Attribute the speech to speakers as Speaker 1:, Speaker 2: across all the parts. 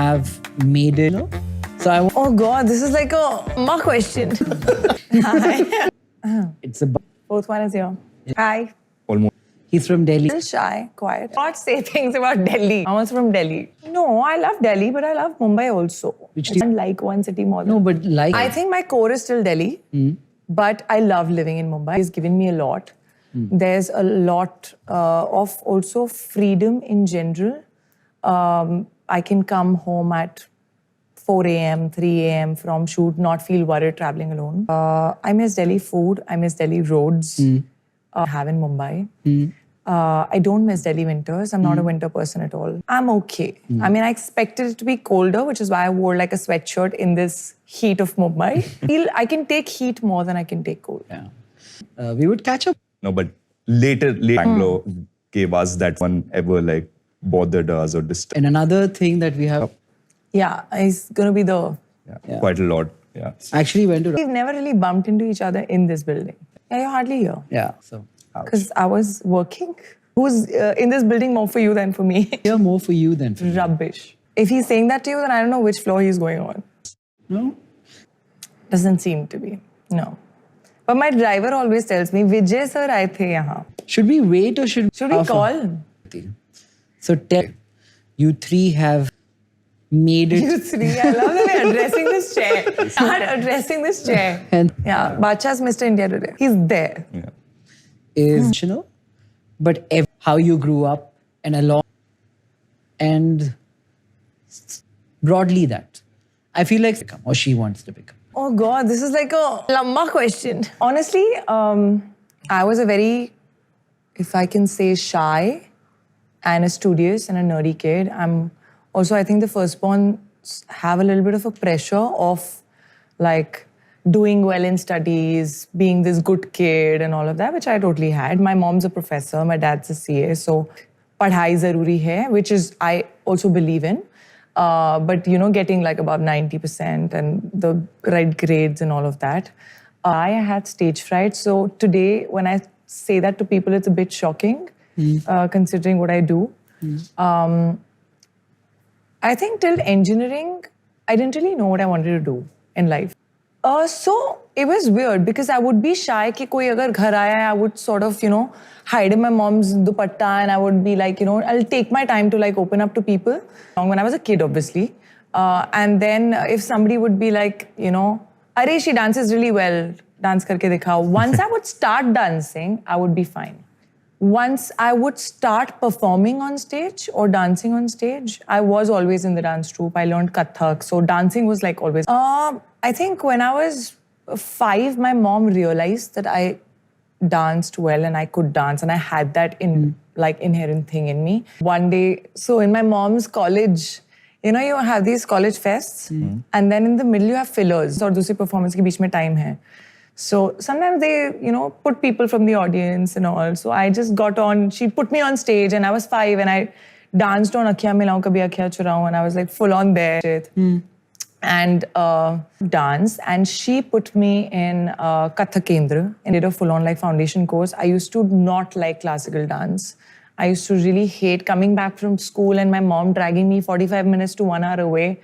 Speaker 1: have made it. So I want.
Speaker 2: Oh God, this is like a ma question. Hi.
Speaker 1: It's about.
Speaker 2: Fourth one is here. Hi.
Speaker 3: Almost.
Speaker 1: He's from Delhi.
Speaker 2: Little shy, quiet. Not say things about Delhi. I'm also from Delhi. No, I love Delhi, but I love Mumbai also.
Speaker 1: Which
Speaker 2: I don't like one city more than.
Speaker 1: No, but like.
Speaker 2: I think my core is still Delhi, but I love living in Mumbai. It's given me a lot. There's a lot of also freedom in general. I can come home at 4 a.m., 3 a.m. from shoot, not feel worried traveling alone. I miss Delhi food. I miss Delhi roads. I have in Mumbai. I don't miss Delhi winters. I'm not a winter person at all. I'm okay. I mean, I expected it to be colder, which is why I wore like a sweatshirt in this heat of Mumbai. I can take heat more than I can take cold.
Speaker 1: Yeah. We would catch up.
Speaker 3: No, but later Bangalore gave us that one ever like bothered us or disturbed.
Speaker 1: And another thing that we have.
Speaker 2: Yeah, it's going to be the...
Speaker 3: Yeah, quite a lot. Yeah.
Speaker 1: Actually went to.
Speaker 2: We've never really bumped into each other in this building. Yeah, you're hardly here.
Speaker 1: Yeah. So.
Speaker 2: Because I was working. Who's in this building more for you than for me?
Speaker 1: Here more for you than for me.
Speaker 2: Rubbish. If he's saying that to you, then I don't know which floor he's going on.
Speaker 1: No?
Speaker 2: Doesn't seem to be. No. But my driver always tells me, Vijay sir aaye the yahan.
Speaker 1: Should we wait or should
Speaker 2: we call?
Speaker 1: So tell you three have made it.
Speaker 2: You three. I love that we're addressing this chair. Start addressing this chair.
Speaker 1: And
Speaker 2: Yeah, Bacha's Mr. India today. He's there.
Speaker 3: Yeah.
Speaker 1: is intentional, but how you grew up and along, and broadly that. I feel like become, or she wants to become.
Speaker 2: Oh God, this is like a lamba question. Honestly, I was a very, if I can say, shy and a studious and a nerdy kid. I'm also, I think the firstborn have a little bit of a pressure of like doing well in studies, being this good kid and all of that, which I totally had. My mom's a professor, my dad's a CA, so padhai zaruri hai, which is I also believe in. But you know, getting like above 90% and the right grades and all of that. I had stage fright, so today when I say that to people, it's a bit shocking, considering what I do. I think till engineering, I didn't really know what I wanted to do in life. So it was weird because I would be shy कि कोई अगर घर आया, I would sort of, you know, hide in my mom's dupatta and I would be like, you know, I'll take my time to like open up to people. When I was a kid, obviously. And then if somebody would be like, you know, Arey, she dances really well, dance karke dikhao. Once I would start dancing, I would be fine. Once I would start performing on stage or dancing on stage, I was always in the dance troupe. I learned Kathak, so dancing was like always. I think when I was 5, my mom realized that I danced well and I could dance and I had that like inherent thing in me. One day, so in my mom's college, you know, you have these college fests and then in the middle you have fillers or दूसरी performance के बीच में time है. So sometimes they, you know, put people from the audience and all. So I just got on, she put me on stage and I was 5 and I danced on Akhiyan Milaun Kabhi Akhiyan Churaun and I was like full on there. And dance, and she put me in Kathak Kendra and did a full-on like foundation course. I used to not like classical dance. I used to really hate coming back from school and my mom dragging me 45 minutes to 1 hour away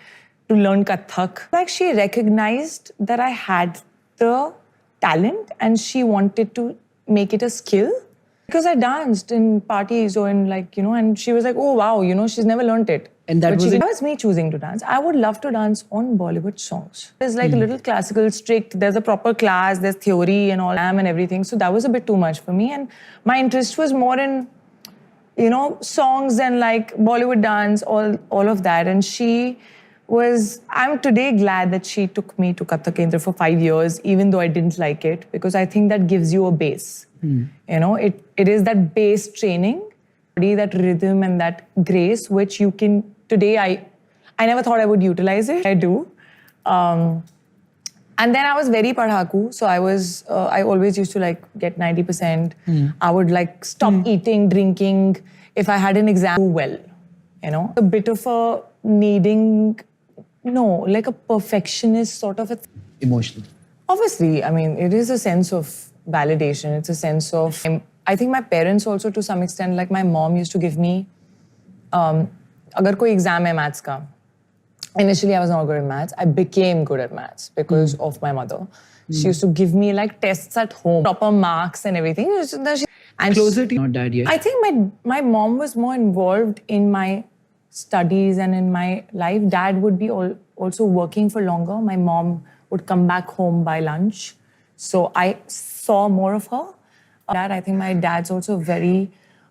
Speaker 2: to learn Kathak. Like she recognized that I had the talent and she wanted to make it a skill because I danced in parties or in like, you know, and she was like, oh wow, you know, she's never learned it.
Speaker 1: And that
Speaker 2: was me choosing to dance. I would love to dance on Bollywood songs. There's like a little classical, strict, there's a proper class, there's theory and all, and everything. So that was a bit too much for me. And my interest was more in, you know, songs and like Bollywood dance, all of that. And she was, I'm today glad that she took me to Kathak Kendra for 5 years, even though I didn't like it, because I think that gives you a base. You know, it is that base training, that rhythm and that grace, which you can, today I never thought I would utilize it. I do. And then I was very padhaku. So I always used to like get 90%. I would like stop eating, drinking. If I had an exam, do well, you know. A bit of a needing, no, like a perfectionist sort of a
Speaker 1: Emotional.
Speaker 2: Obviously, I mean, it is a sense of validation. It's a sense of, I think my parents also to some extent, like my mom used to give me, agar koi exam hai maths ka, Initially, I was not good at maths. I became good at maths because of my mother. She used to give me like tests at home, proper marks and everything. And
Speaker 1: Closer to not dad yet.
Speaker 2: I think my mom was more involved in my studies and in my life. Dad would be also working for longer. My mom would come back home by lunch. So I saw more of her. Dad, I think my dad's also very,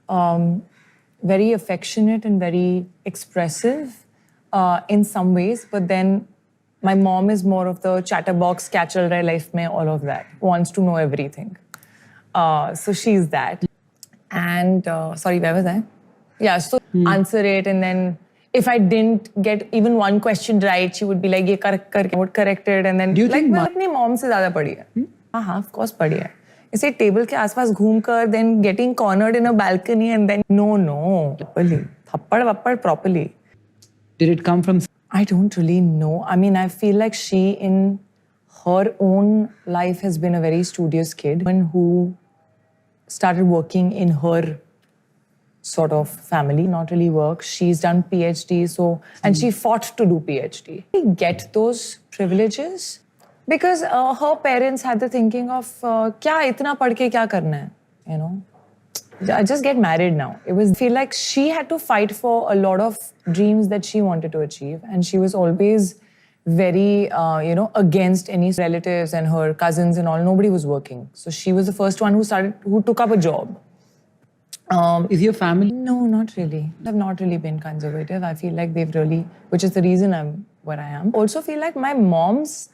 Speaker 2: very affectionate and very expressive in some ways. But then my mom is more of the chatterbox, catch all right life mein, all of that. Wants to know everything. So she's that. And sorry, where was I? Yeah, so answer it, and then if I didn't get even one question right, she would be like, "Ye correct, I would correct it," and then
Speaker 1: Do you
Speaker 2: like,
Speaker 1: think
Speaker 2: मैं अपनी mom से ज़्यादा पढ़ी है. हाँ, of course पढ़ी है. इसे table के आसपास घूमकर, then getting cornered in a balcony, and then no, properly, थप्पड़ वप्पड़ properly.
Speaker 1: Did it come from?
Speaker 2: I don't really know. I mean, I feel like she, in her own life, has been a very studious kid who started working in her sort of family, not really work. She's done PhD, so, and she fought to do PhD. We get those privileges because her parents had the thinking of, kya itna pad ke kya karna hai, you know? I just get married now. I feel like she had to fight for a lot of dreams that she wanted to achieve, and she was always very, against any relatives and her cousins and all. Nobody was working, so she was the first one who took up a job.
Speaker 1: Is your family?
Speaker 2: No, not really. I've not really been conservative. I feel like they've really, which is the reason I'm what I am. Also feel like my mom's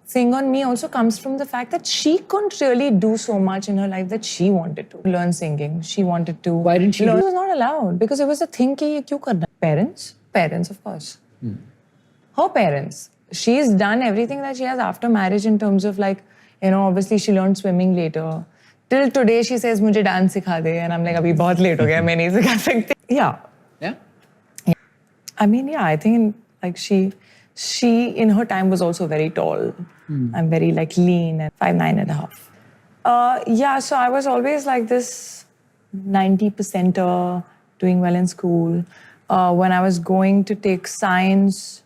Speaker 2: thing on me also comes from the fact that she couldn't really do so much in her life that she wanted to. Learn singing. She wanted to.
Speaker 1: Why didn't she
Speaker 2: learn?
Speaker 1: do-
Speaker 2: It was not allowed because it was a thing ki ye kyun karna? Parents, of course. Her parents. She's done everything that she has after marriage in terms of like, obviously she learned swimming later. Till today she says, "Mujhe dance sikha de," and I'm like, "Abhi bahut late ho gaya, main nahi sikha sakti." Yeah.
Speaker 1: Yeah.
Speaker 2: I mean, yeah, I think like she in her time was also very tall. I'm very like lean and 5'9.5". Yeah, so I was always like this 90%er, doing well in school. When I was going to take science,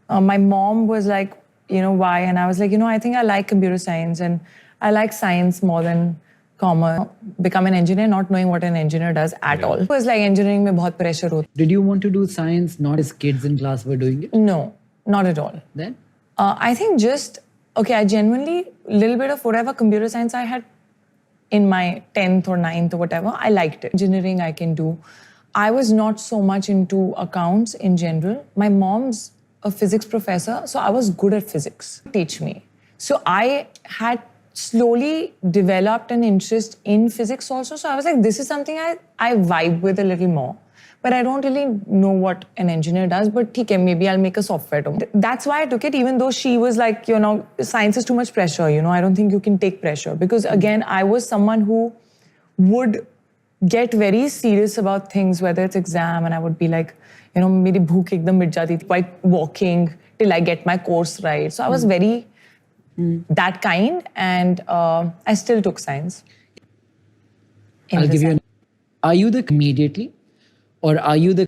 Speaker 2: my mom was like, why? And I was like, I think I like computer science and I like science more than commerce. Become an engineer, not knowing what an engineer does at all. It was like engineering mein bahut pressure hota.
Speaker 1: Did you want to do science not as kids in class were doing it?
Speaker 2: No, not at all.
Speaker 1: Then?
Speaker 2: I think I genuinely, little bit of whatever computer science I had in my 10th or 9th or whatever, I liked it. Engineering I can do. I was not so much into accounts in general. My mom's a physics professor, so I was good at physics. Teach me. So I had slowly developed an interest in physics also. So I was like, this is something I vibe with a little more. But I don't really know what an engineer does, but okay, maybe I'll make a software. That's why I took it, even though she was like, science is too much pressure, I don't think you can take pressure. Because again, I was someone who would get very serious about things, whether it's exam, and I would be like, meri bhook ekdam mit jati thi, quite walking till I get my course right. So I was very that kind, and I still took science.
Speaker 1: I'll give you are you the immediately? Or are you the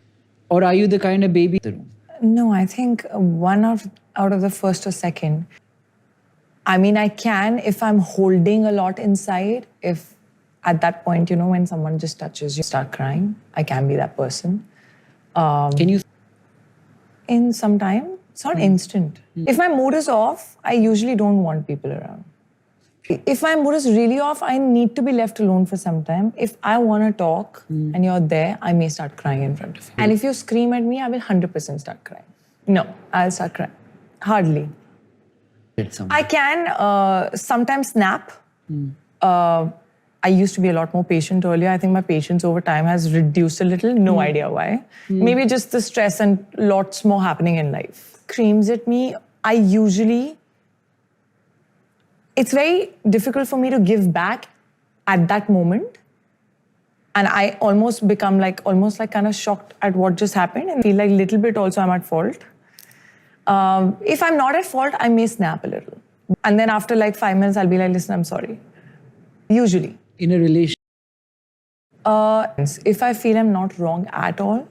Speaker 1: kind of baby?
Speaker 2: No, I think one out of the first or second. I mean, I can if I'm holding a lot inside. If at that point, when someone just touches you, start crying. I can be that person.
Speaker 1: Can you?
Speaker 2: In some time, it's not instant. If my mood is off, I usually don't want people around. If my mood is really off, I need to be left alone for some time. If I want to talk and you're there, I may start crying in front of you. And if you scream at me, I will 100% start crying. No, I'll start crying. Hardly. I can sometimes snap. I used to be a lot more patient earlier. I think my patience over time has reduced a little. No idea why. Maybe just the stress and lots more happening in life. Screams at me, I usually... It's very difficult for me to give back at that moment. And I almost become almost kind of shocked at what just happened and feel like a little bit also I'm at fault. If I'm not at fault, I may snap a little. And then after 5 minutes, I'll be like, listen, I'm sorry. Usually.
Speaker 1: In a relation?
Speaker 2: If I feel I'm not wrong at all,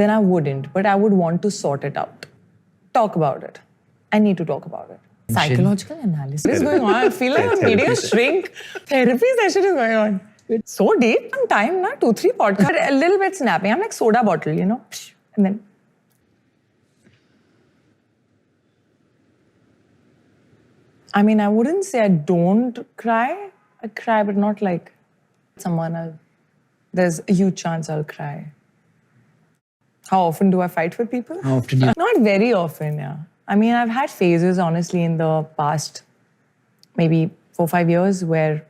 Speaker 2: then I wouldn't. But I would want to sort it out. Talk about it. I need to talk about it. Psychological analysis is going on. I feel like I'm meeting a shrink. Therapy session is going on. It's so deep. On time, na 2-3 podcasts. A little bit snapping. I'm like soda bottle, you know. And then. I mean, I wouldn't say I don't cry. I cry, but not like someone. There's a huge chance I'll cry. How often do I fight with people?
Speaker 1: How often do you?
Speaker 2: Not very often, yeah. I mean, I've had phases, honestly, in the past maybe 4-5 years where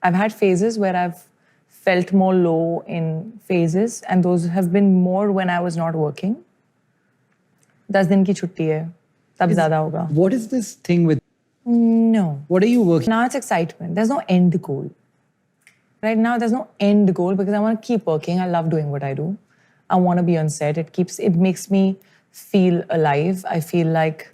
Speaker 2: I've had phases where I've felt more low in phases, and those have been more when I was not working. 10 दिन की छुट्टी है, तब ज़्यादा होगा.
Speaker 1: What is this thing with?
Speaker 2: No.
Speaker 1: What are you working?
Speaker 2: Now it's excitement. There's no end goal. Right now, there's no end goal because I want to keep working. I love doing what I do. I want to be on set. It makes me feel alive. I feel like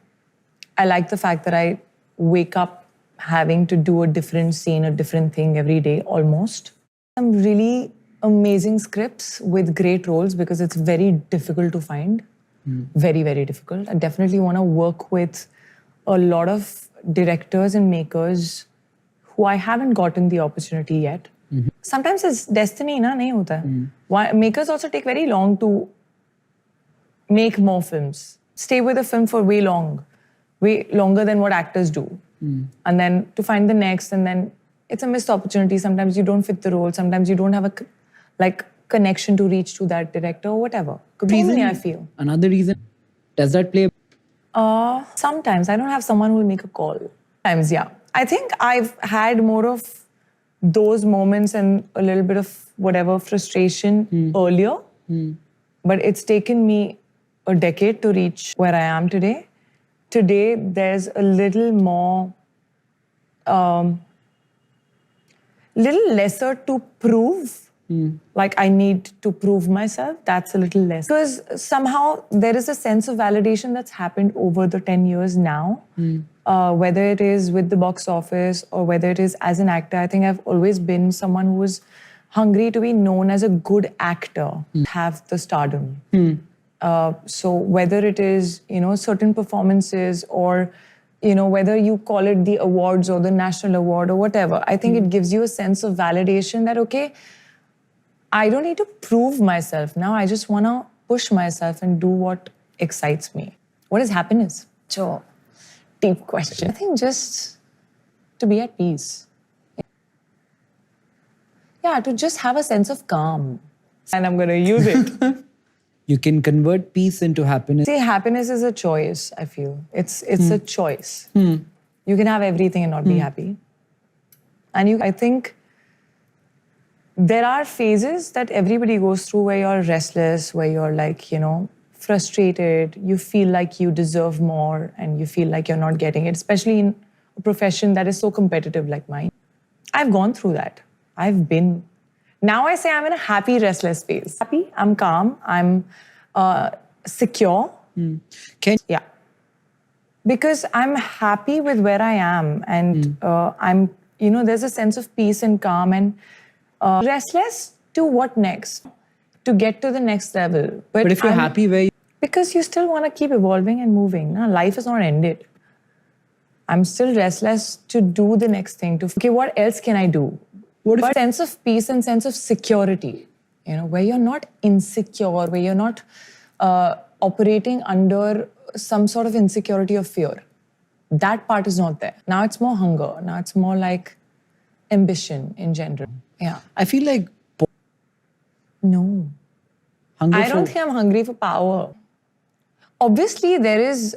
Speaker 2: I like the fact that I wake up having to do a different scene, a different thing every day almost. Some really amazing scripts with great roles because it's very difficult to find. Very, very difficult. I definitely want to work with a lot of directors and makers who I haven't gotten the opportunity yet. Sometimes it's destiny, na? Nahi hota hai. Makers also take very long to make more films. Stay with a film for way longer than what actors do. And then to find the next, and then it's a missed opportunity. Sometimes you don't fit the role. Sometimes you don't have a connection to reach to that director or whatever. Could be me, I feel.
Speaker 1: Another reason, does that play?
Speaker 2: Sometimes I don't have someone who will make a call. Sometimes, yeah. I think I've had more of those moments and a little bit of whatever frustration earlier. But it's taken me a decade to reach where I am today. Today, there's a little more, little lesser to prove. Like I need to prove myself. That's a little less. Because somehow there is a sense of validation that's happened over the 10 years now. Whether it is with the box office or whether it is as an actor. I think I've always been someone who was hungry to be known as a good actor, have the stardom. So whether it is, certain performances or, whether you call it the awards or the national award or whatever, I think it gives you a sense of validation that, okay, I don't need to prove myself now. I just want to push myself and do what excites me. What is happiness? Sure. Deep question. I think just to be at peace. Yeah, to just have a sense of calm. And I'm going to use it.
Speaker 1: You can convert peace into happiness.
Speaker 2: See, happiness is a choice, I feel. It's a choice. You can have everything and not be happy. And I think there are phases that everybody goes through where you're restless, where you're like, frustrated. You feel like you deserve more and you feel like you're not getting it, especially in a profession that is so competitive like mine. I've gone through that. Now I say I'm in a happy, restless phase. Happy, I'm calm, I'm secure. Yeah. Because I'm happy with where I am and I'm, there's a sense of peace and calm and restless to what next? To get to the next level.
Speaker 1: But if you're happy where
Speaker 2: because you still want to keep evolving and moving. No? Life is not ended. I'm still restless to do the next thing. Okay, what else can I do? What sense of peace and sense of security, where you're not insecure, where you're not operating under some sort of insecurity or fear. That part is not there. Now it's more hunger. Now it's more like ambition in general. Yeah.
Speaker 1: I feel like
Speaker 2: no. I don't think I'm hungry for power. Obviously, there is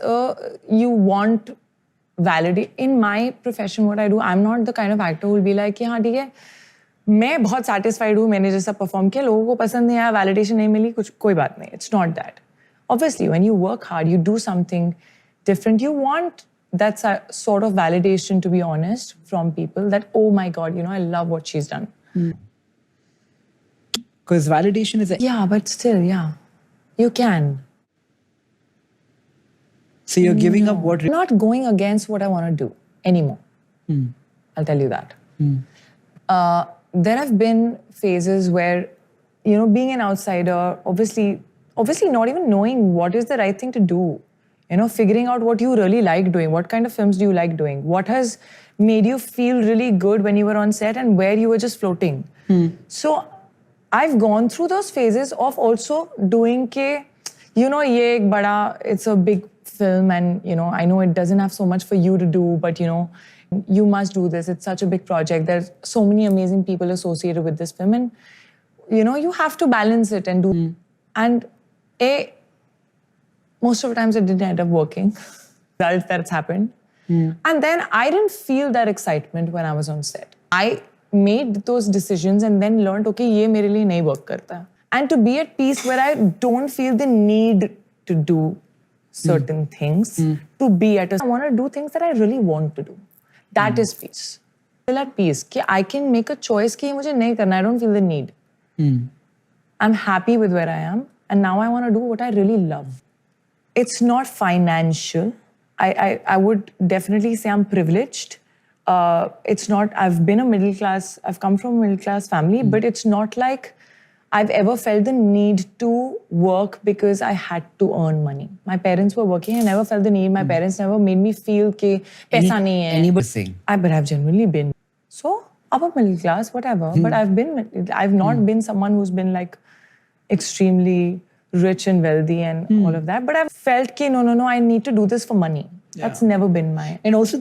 Speaker 2: you want validate. In my profession, what I do, I'm not the kind of actor who will be like, हाँ ठीक है, मैं बहुत satisfied हूँ, मैंने जैसा perform किया, लोगों को पसंद नहीं आया, validation नहीं मिली, कोई बात नहीं. It's not that. Obviously, when you work hard, you do something different. You want that sort of validation, to be honest, from people that, oh my God, I love what she's done.
Speaker 1: Because validation is...
Speaker 2: Yeah, but still, yeah. You can.
Speaker 1: So you're giving up what...
Speaker 2: I'm not going against what I want to do anymore. I'll tell you that. There have been phases where, being an outsider, obviously obviously not even knowing what is the right thing to do. Figuring out what you really like doing. What kind of films do you like doing? What has made you feel really good when you were on set and where you were just floating? So I've gone through those phases of also doing ke, ye ek bada, it's a big film and, I know it doesn't have so much for you to do, but, you must do this. It's such a big project. There's so many amazing people associated with this film and, you have to balance it and do. And most of the times it didn't end up working. That's happened. And then I didn't feel that excitement when I was on set. I made those decisions and then learned, okay, ye mere liye nahi work karta. And to be at peace where I don't feel the need to do certain things, to be I want to do things that I really want to do. That is peace. Feel at peace. Ki I can make a choice ki mujhe nahi karna. I don't feel the need. I'm happy with where I am. And now I want to do what I really love. It's not financial. I would definitely say I'm privileged. It's not, I've been a middle class, I've come from a middle class family, but it's not like I've ever felt the need to work because I had to earn money. My parents were working, I never felt the need. My parents never made me feel कि पैसा नहीं है.
Speaker 1: Anybody saying?
Speaker 2: But I've generally been. So, upper middle class, whatever. But I've not been someone who's been like extremely rich and wealthy and all of that. But I've felt कि no, I need to do this for money. That's never been my...
Speaker 1: And also...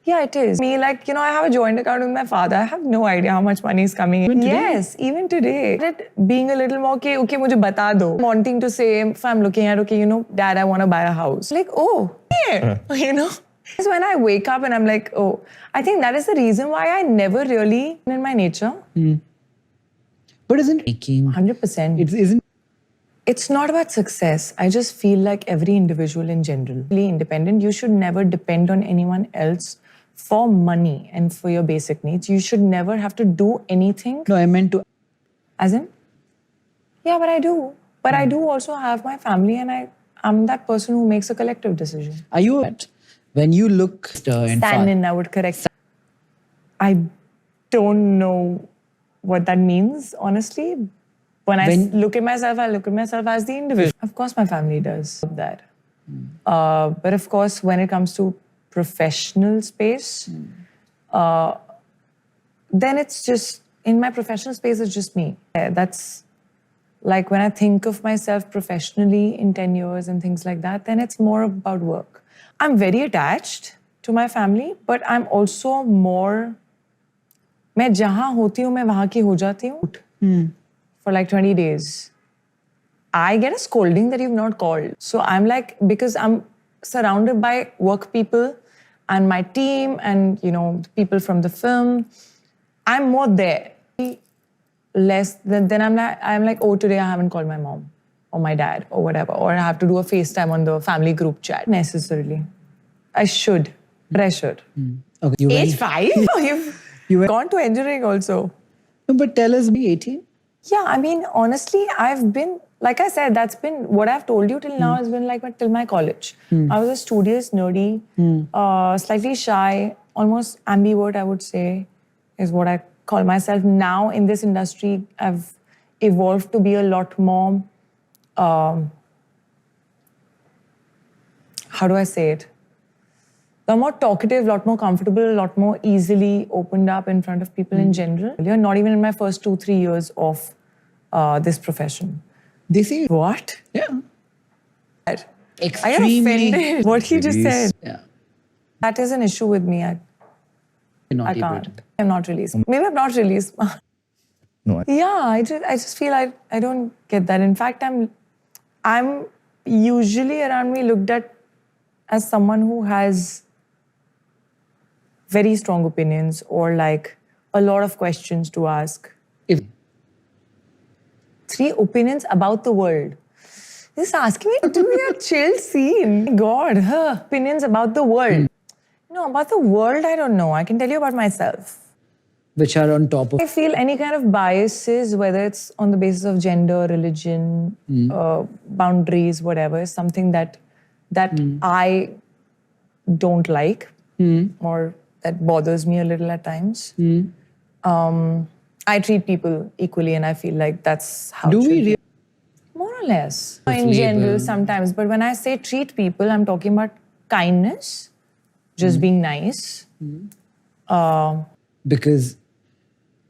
Speaker 2: Yeah, it is. Me, like, I have a joint account with my father. I have no idea how much money is coming in. Yes, even today. Being a little more, okay, mujhe bata do. Wanting to say, if I'm looking at, okay, Dad, I want to buy a house. Like, oh, yeah, So when I wake up and I'm like, oh, I think that is the reason why I never really, in my nature.
Speaker 1: But isn't making
Speaker 2: 100%.
Speaker 1: It isn't.
Speaker 2: It's not about success. I just feel like every individual in general, really independent, you should never depend on anyone else for money and for your basic needs. You should never have to do anything.
Speaker 1: No, I meant to.
Speaker 2: As in? Yeah, but I do. But I do also have my family and I'm that person who makes a collective decision.
Speaker 1: Are you when you look and
Speaker 2: Stand in, I would correct. I don't know what that means, honestly. When I look at myself, I look at myself as the individual. Of course, my family does that. But of course, when it comes to professional space, then it's just, in my professional space, it's just me. That's like when I think of myself professionally in 10 years and things like that, then it's more about work. I'm very attached to my family, but I'm also more, मैं जहाँ होती हूँ, मैं वहाँ की हो जाती हूँ. For like 20 days. I get a scolding that you've not called. So I'm like, because I'm surrounded by work people and my team and, people from the film, I'm more there. Less then I'm like, oh, today I haven't called my mom or my dad or whatever, or I have to do a FaceTime on the family group chat. Necessarily. I should, but I should.
Speaker 1: Okay,
Speaker 2: Age 5? You've gone to engineering also.
Speaker 1: No, but tell us, be 18.
Speaker 2: Yeah, I mean, honestly, I've been, like I said, that's been, what I've told you till now has been like till my college. I was a studious, nerdy, slightly shy, almost ambivert, I would say, is what I call myself. Now in this industry, I've evolved to be a lot more, how do I say it? A lot more talkative, a lot more comfortable, a lot more easily opened up in front of people in general. Not even in my first 2-3 years of this profession.
Speaker 1: They say
Speaker 2: what?
Speaker 1: Yeah.
Speaker 2: I am
Speaker 1: Extremely.
Speaker 2: offended. What he just said.
Speaker 1: Yeah.
Speaker 2: That is an issue with me. I can't. I'm not really smart. Maybe I'm not really smart.
Speaker 3: No.
Speaker 2: Yeah, I just feel I don't get that. In fact, I'm usually around me looked at as someone who has very strong opinions or like a lot of questions to ask. 3 opinions about the world. Just asking me to be a chill scene. God, opinions about the world. No, about the world, I don't know. I can tell you about myself.
Speaker 1: Which are on top of.
Speaker 2: I feel any kind of biases, whether it's on the basis of gender, religion, boundaries, whatever, is something that I don't like or that bothers me a little at times. I treat people equally and I feel like that's how
Speaker 1: Do we really?
Speaker 2: More or Playfulness in general sometimes, but when I say treat people, I'm talking about kindness, just being nice.
Speaker 1: Because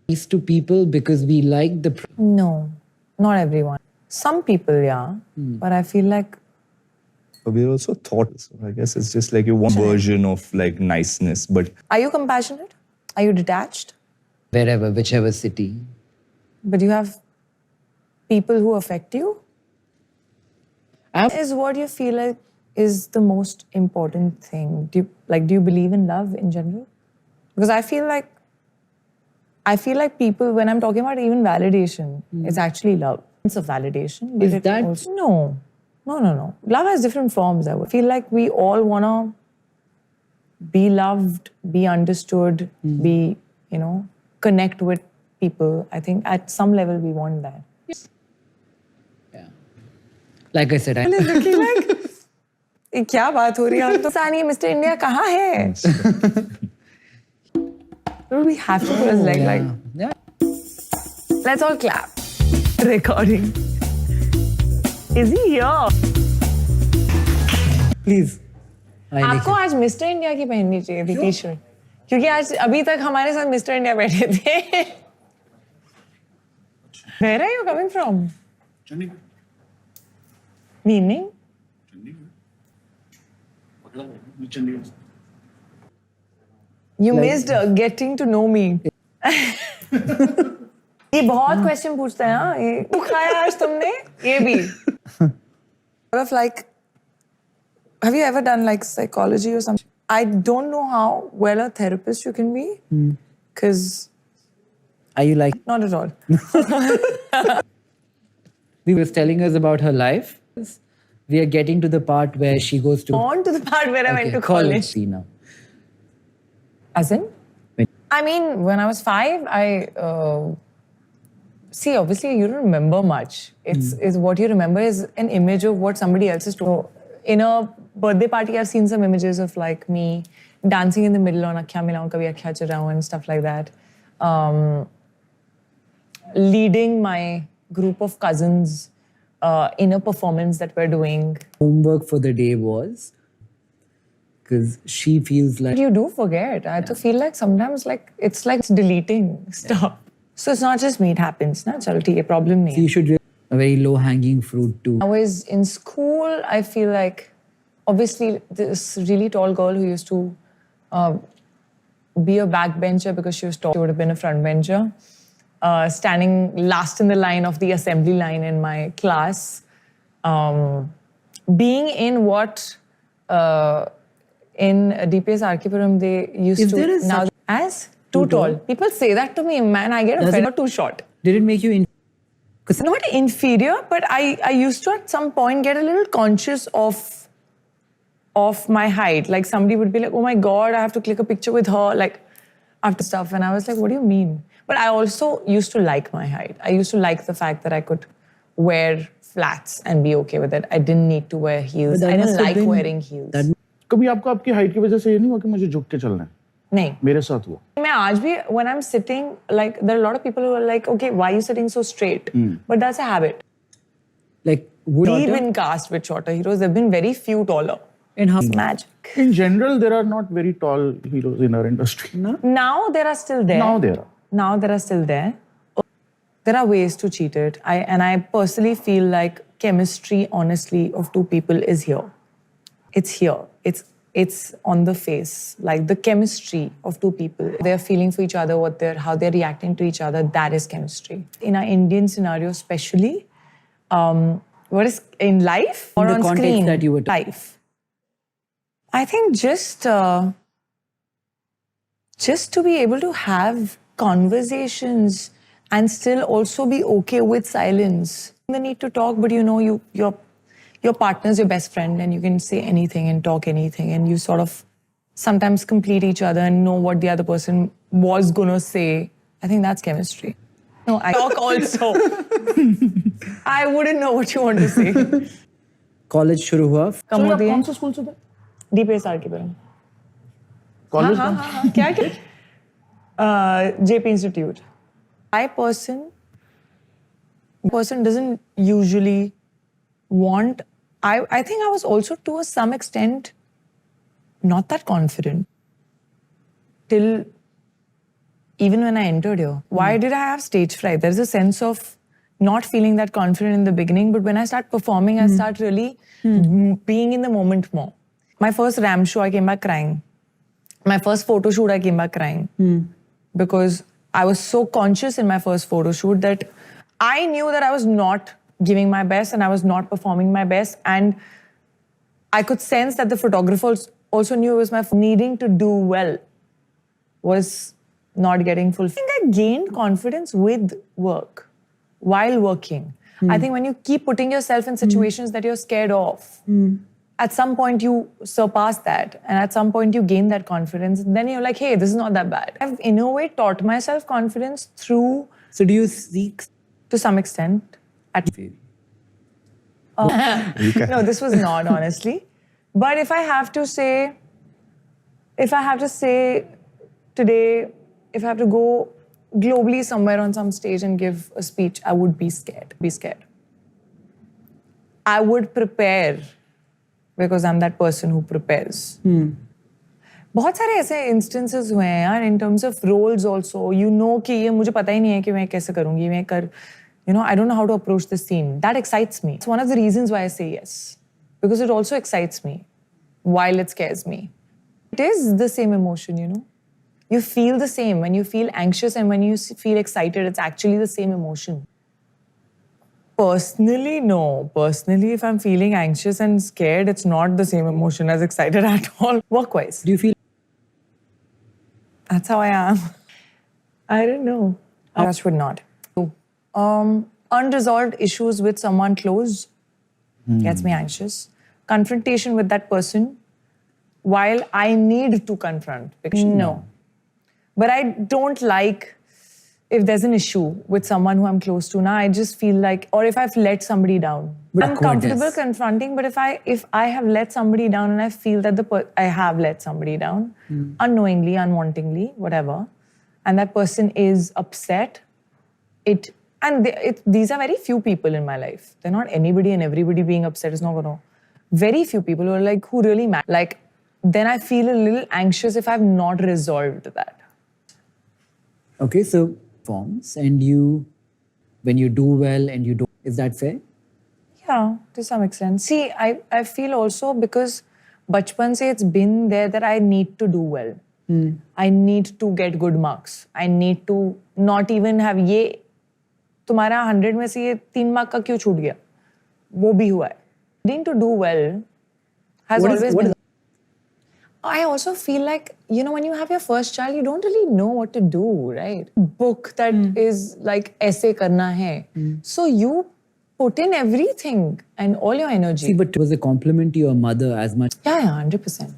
Speaker 1: nice to people because we like the
Speaker 2: No, not everyone. Some people, yeah, but I feel like
Speaker 3: But we're also taught. So I guess it's just like your one version of like niceness. But
Speaker 2: are you compassionate? Are you detached?
Speaker 1: wherever, whichever city.
Speaker 2: But you have people who affect you?
Speaker 1: I'm-
Speaker 2: Is what you feel like is the most important thing? Do you believe in love in general? Because I feel like people, when I'm talking about even validation, it's actually love. It's a validation. But
Speaker 1: Is
Speaker 2: it
Speaker 1: that-
Speaker 2: also, no. Love has different forms. I would feel like we all wanna be loved, be understood, be, connect with people. I think at some level we want that.
Speaker 1: Yeah. Like I said, I
Speaker 2: Looking like, ये क्या बात हो रही है? तो सानी mister India कहाँ है? We have to put his leg like.
Speaker 1: yeah.
Speaker 2: Let's all clap. Recording. Is he here?
Speaker 1: Please.
Speaker 2: आपको आज मिस्टर इंडिया की पहननी चाहिए थी टी-शर्ट, क्योंकि आज अभी तक हमारे साथ मिस्टर इंडिया बैठे थे. Where are you coming from?
Speaker 4: Chandigarh.
Speaker 2: Meaning?
Speaker 4: Chandigarh.
Speaker 2: You missed getting to know me. ये बहुत क्वेश्चन पूछता है. हाँ, ये तू खाया आज तुमने? ये भी. Sort of like, have you ever done like psychology or something? I don't know how well a therapist you can be, because
Speaker 1: Are you like
Speaker 2: not at all.
Speaker 1: he was telling us about her life? We are getting to the part where she goes to
Speaker 2: On to the part where I went to college.
Speaker 1: See now.
Speaker 2: As in? I mean, when I was 5, see, obviously you don't remember much. It's what you remember is an image of what somebody else is doing. In a birthday party, I've seen some images of like me dancing in the middle on Akhya Milaun Kabhi Akhya Churaun and stuff like that. Leading my group of cousins in a performance that we're doing.
Speaker 1: Homework for the day was because she feels like
Speaker 2: But you do forget. I have to feel like sometimes like it's like deleting stuff. So it's not just me, it happens. Na? Chalo, theek hai, problem nahi hai.
Speaker 1: you should a very low hanging fruit too.
Speaker 2: I was in school, I feel like, obviously, this really tall girl who used to be a backbencher because she was tall, she would have been a frontbencher. Standing last in the line of the assembly line in my class. Being in what in DPS Arkipuram they used
Speaker 1: Is
Speaker 2: to
Speaker 1: there a
Speaker 2: now
Speaker 1: such-
Speaker 2: as too tall. People say that to me, man, I get
Speaker 1: Does
Speaker 2: offended.
Speaker 1: it-
Speaker 2: Too short.
Speaker 1: Did it make you
Speaker 2: Not inferior, but I used to at some point get a little conscious of my height. Like somebody would be like, oh my God, I have to click a picture with her, like after stuff. And I was like, what do you mean? But I also used to like my height. I used to like the fact that I could wear flats and be okay with it. I didn't need to wear heels.
Speaker 1: But that
Speaker 2: I
Speaker 1: must
Speaker 2: didn't
Speaker 1: have
Speaker 2: like
Speaker 1: been-
Speaker 2: wearing heels.
Speaker 1: that
Speaker 4: कभी आपको आपकी height की वजह से ये नहीं हुआ कि मुझे झुक के चलना है?
Speaker 2: नहीं.
Speaker 4: मेरे साथ हुआ.
Speaker 2: मैं आज भी, when I'm sitting, like there are a lot of people who are like, okay, why are you sitting so straight? But that's a habit.
Speaker 1: like would
Speaker 2: We've been cast with shorter heroes. There've been very few taller.
Speaker 1: in how
Speaker 2: It's magic.
Speaker 4: In general, there are not very tall heroes in our industry.
Speaker 2: Now there are still there.
Speaker 4: Now there are.
Speaker 2: Now there are still there. There are ways to cheat it. I personally feel like chemistry, honestly, of two people is here. It's here. It's on the face. Like the chemistry of two people. They're feeling for each other, how they're reacting to each other, that is chemistry. In our Indian scenario especially, what is in life or
Speaker 1: the
Speaker 2: on
Speaker 1: context
Speaker 2: screen?
Speaker 1: that you were
Speaker 2: Life. I think just to be able to have conversations and still also be okay with silence. The need to talk, but your partner's your best friend and you can say anything and talk anything and you sort of sometimes complete each other and know what the other person was gonna say. I think that's chemistry. No, I talk also. I wouldn't know what you want to say.
Speaker 1: college शुरू हुआ
Speaker 4: So, आप कौन सा school से थे?
Speaker 2: DPS Arkipuram.
Speaker 4: College
Speaker 2: हाँ,
Speaker 4: कौन?
Speaker 2: हाँ, हाँ, क्या? JP Institute. My person doesn't usually I think I was also to some extent not that confident till even when I entered here. Why did I have stage fright? There's a sense of not feeling that confident in the beginning, but when I start performing, I start really being in the moment more. My first Ram show, I came back crying. My first photo shoot, I came back crying. Because I was so conscious in my first photo shoot that I knew that I was not giving my best and I was not performing my best. And I could sense that the photographers also knew it was my needing to do well was not getting fulfilled. I think I gained confidence with work, while working. I think when you keep putting yourself in situations that you're scared of, at some point you surpass that, and at some point you gain that confidence. Then you're like, hey, this is not that bad. I've in a way taught myself confidence through.
Speaker 1: So do you seek?
Speaker 2: To some extent. No, this was not, honestly. But if I have to say today, if I have to go globally somewhere on some stage and give a speech, I would be scared. I would prepare because I'm that person who prepares. बहुत सारे ऐसे instances हुए हैं यार, in terms of roles also. You know कि ये मुझे पता ही नहीं है कि मैं कैसे करूँगी, I don't know how to approach this scene. That excites me. It's one of the reasons why I say yes. Because it also excites me while it scares me. It is the same emotion, you know. You feel the same. When you feel anxious and when you feel excited, it's actually the same emotion. Personally, no. Personally, if I'm feeling anxious and scared, it's not the same emotion as excited at all. Work-wise.
Speaker 1: Do you feel?
Speaker 2: That's how I am. I don't know. I would not. Unresolved issues with someone close gets me anxious. Confrontation with that person while I need to confront. No. But I don't like if there's an issue with someone who I'm close to now, I just feel like, or if I've let somebody down. I'm comfortable confronting, but if I have let somebody down and I feel that I have let somebody down, unknowingly, unwantingly, whatever, and that person is upset, these are very few people in my life. They're not anybody and everybody being upset is not gonna. Very few people who are like, who really matter. Like, then I feel a little anxious if I've not resolved that.
Speaker 1: Okay, so forms and when you do well and you don't, is that fair?
Speaker 2: Yeah, to some extent. See, I feel also because bachpan se it's been there that I need to do well. I need to get good marks. I need to not even have ये तुम्हारा 100 में से ये 3 mark का क्यों छूट गया? वो भी हुआ है. Needing to do well has always been. I also feel like, you know, when you have your first child, you don't really know what to do, right? Book that is like essay karna hai. So you put in everything and all your energy.
Speaker 1: See, but it was a compliment to your mother as much.
Speaker 2: Yeah, 100%.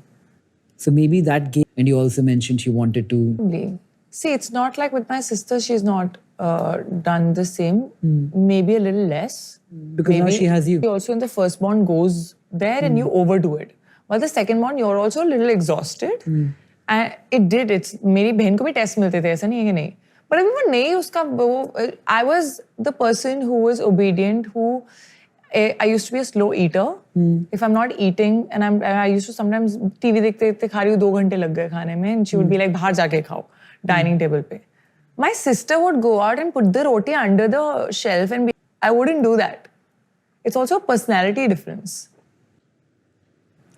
Speaker 1: So maybe that gave, and you also mentioned she wanted to.
Speaker 2: See, it's not like with my sister, she's not done the same. Maybe a little less.
Speaker 1: Because now she has you.
Speaker 2: Also in the firstborn goes there and you overdo it. While the second born, you're also a little exhausted. And it's मेरी बहन को भी test मिलते थे, ऐसा नहीं है कि नहीं. But अभी नहीं उसका I was the person who was obedient, who I used to be a slow eater. If I'm not eating and I used to sometimes TV देखते खा रही हूँ 2 घंटे लग गए खाने में, and she would be like बाहर जाके खाओ dining table पे. My sister would go out and put the roti under the shelf and I wouldn't do that. It's also a personality difference.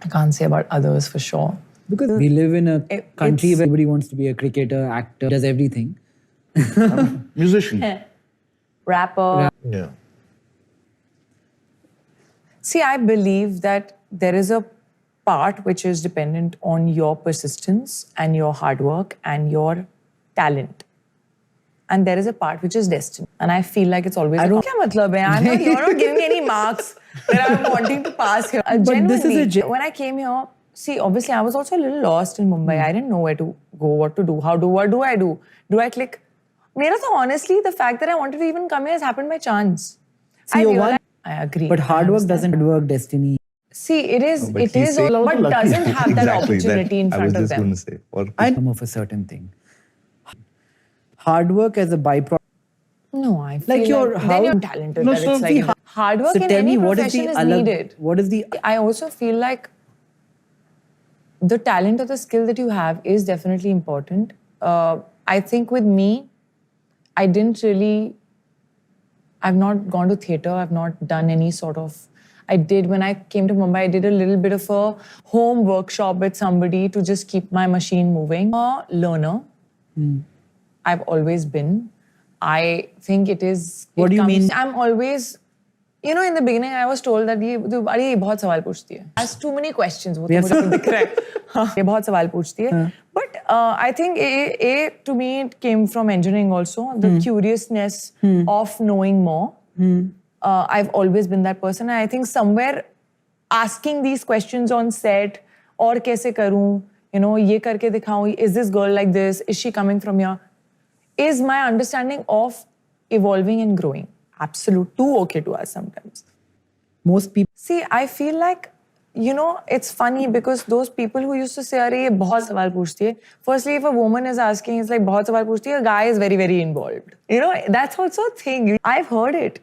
Speaker 2: I can't say about others for sure.
Speaker 1: Because we live in a country where everybody wants to be a cricketer, actor, does everything.
Speaker 4: Musician.
Speaker 2: Rapper.
Speaker 4: Yeah.
Speaker 2: See, I believe that there is a part which is dependent on your persistence and your hard work and your talent. And there is a part which is destiny. And I feel like it's always... What matlab hai? You're not giving me any marks that I'm wanting to pass here.
Speaker 1: But this is
Speaker 2: when I came here, see, obviously I was also a little lost in Mumbai. I didn't know where to go, what to do, what do I do? Do I click? Honestly, the fact that I wanted to even come here has happened by chance.
Speaker 1: See,
Speaker 2: I agree.
Speaker 1: But hard work doesn't work destiny.
Speaker 2: See, it is all, but doesn't have that opportunity in front of them.
Speaker 3: I was just going to say.
Speaker 1: I come of a certain thing. Hard work as a byproduct.
Speaker 2: No, I feel
Speaker 1: like
Speaker 2: then you're talented.
Speaker 4: No,
Speaker 2: that
Speaker 4: so
Speaker 2: it's like hard work
Speaker 1: So
Speaker 2: in
Speaker 1: tell
Speaker 2: any
Speaker 1: me, what is
Speaker 2: profession
Speaker 1: the
Speaker 2: is
Speaker 1: alag,
Speaker 2: needed.
Speaker 1: what is the
Speaker 2: I also feel like the talent or the skill that you have is definitely important. I think with me, I didn't really, I've not gone to theatre, I've not done any sort of, I did, when I came to Mumbai, I did a little bit of a home workshop with somebody to just keep my machine moving. A learner, I've always been. I think it is.
Speaker 1: What do you mean?
Speaker 2: I'm always, you know, in the beginning, I was told that ये बहुत सवाल पूछती है. Has too many questions. वो तो मुझे दिख रहा है. ये बहुत सवाल पूछती है. But I think to me it came from engineering also. The curiousness of knowing more. I've always been that person. And I think somewhere asking these questions on set, और कैसे करूँ, you know, ये करके दिखाऊँ, is this girl like this? Is she coming from here? Is my understanding of evolving and growing. Absolute. Too okay to us sometimes.
Speaker 1: most people?
Speaker 2: See, I feel like, you know, it's funny because those people who used to say, "Arey, ye bahut sawal पूछती है." Firstly, if a woman is asking, it's like bahut sawal पूछती है. A guy is very, very involved. You know, that's also a thing. I've heard it.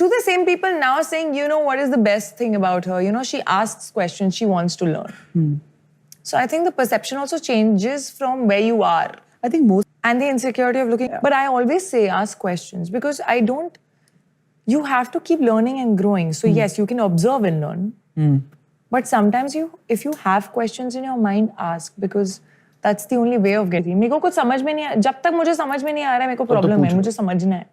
Speaker 2: To the same people now saying, you know, what is the best thing about her? You know, she asks questions, she wants to learn. So I think the perception also changes from where you are.
Speaker 1: I think most.
Speaker 2: And the insecurity of looking. But I always say ask questions because I don't. You have to keep learning and growing. So yes, you can observe and learn. But sometimes if you have questions in your mind, ask because that's the only way of getting. मेरे को कुछ समझ में नहीं आ. जब तक मुझे समझ में नहीं आ रहा है, मेरे को problem है. मुझे समझना है.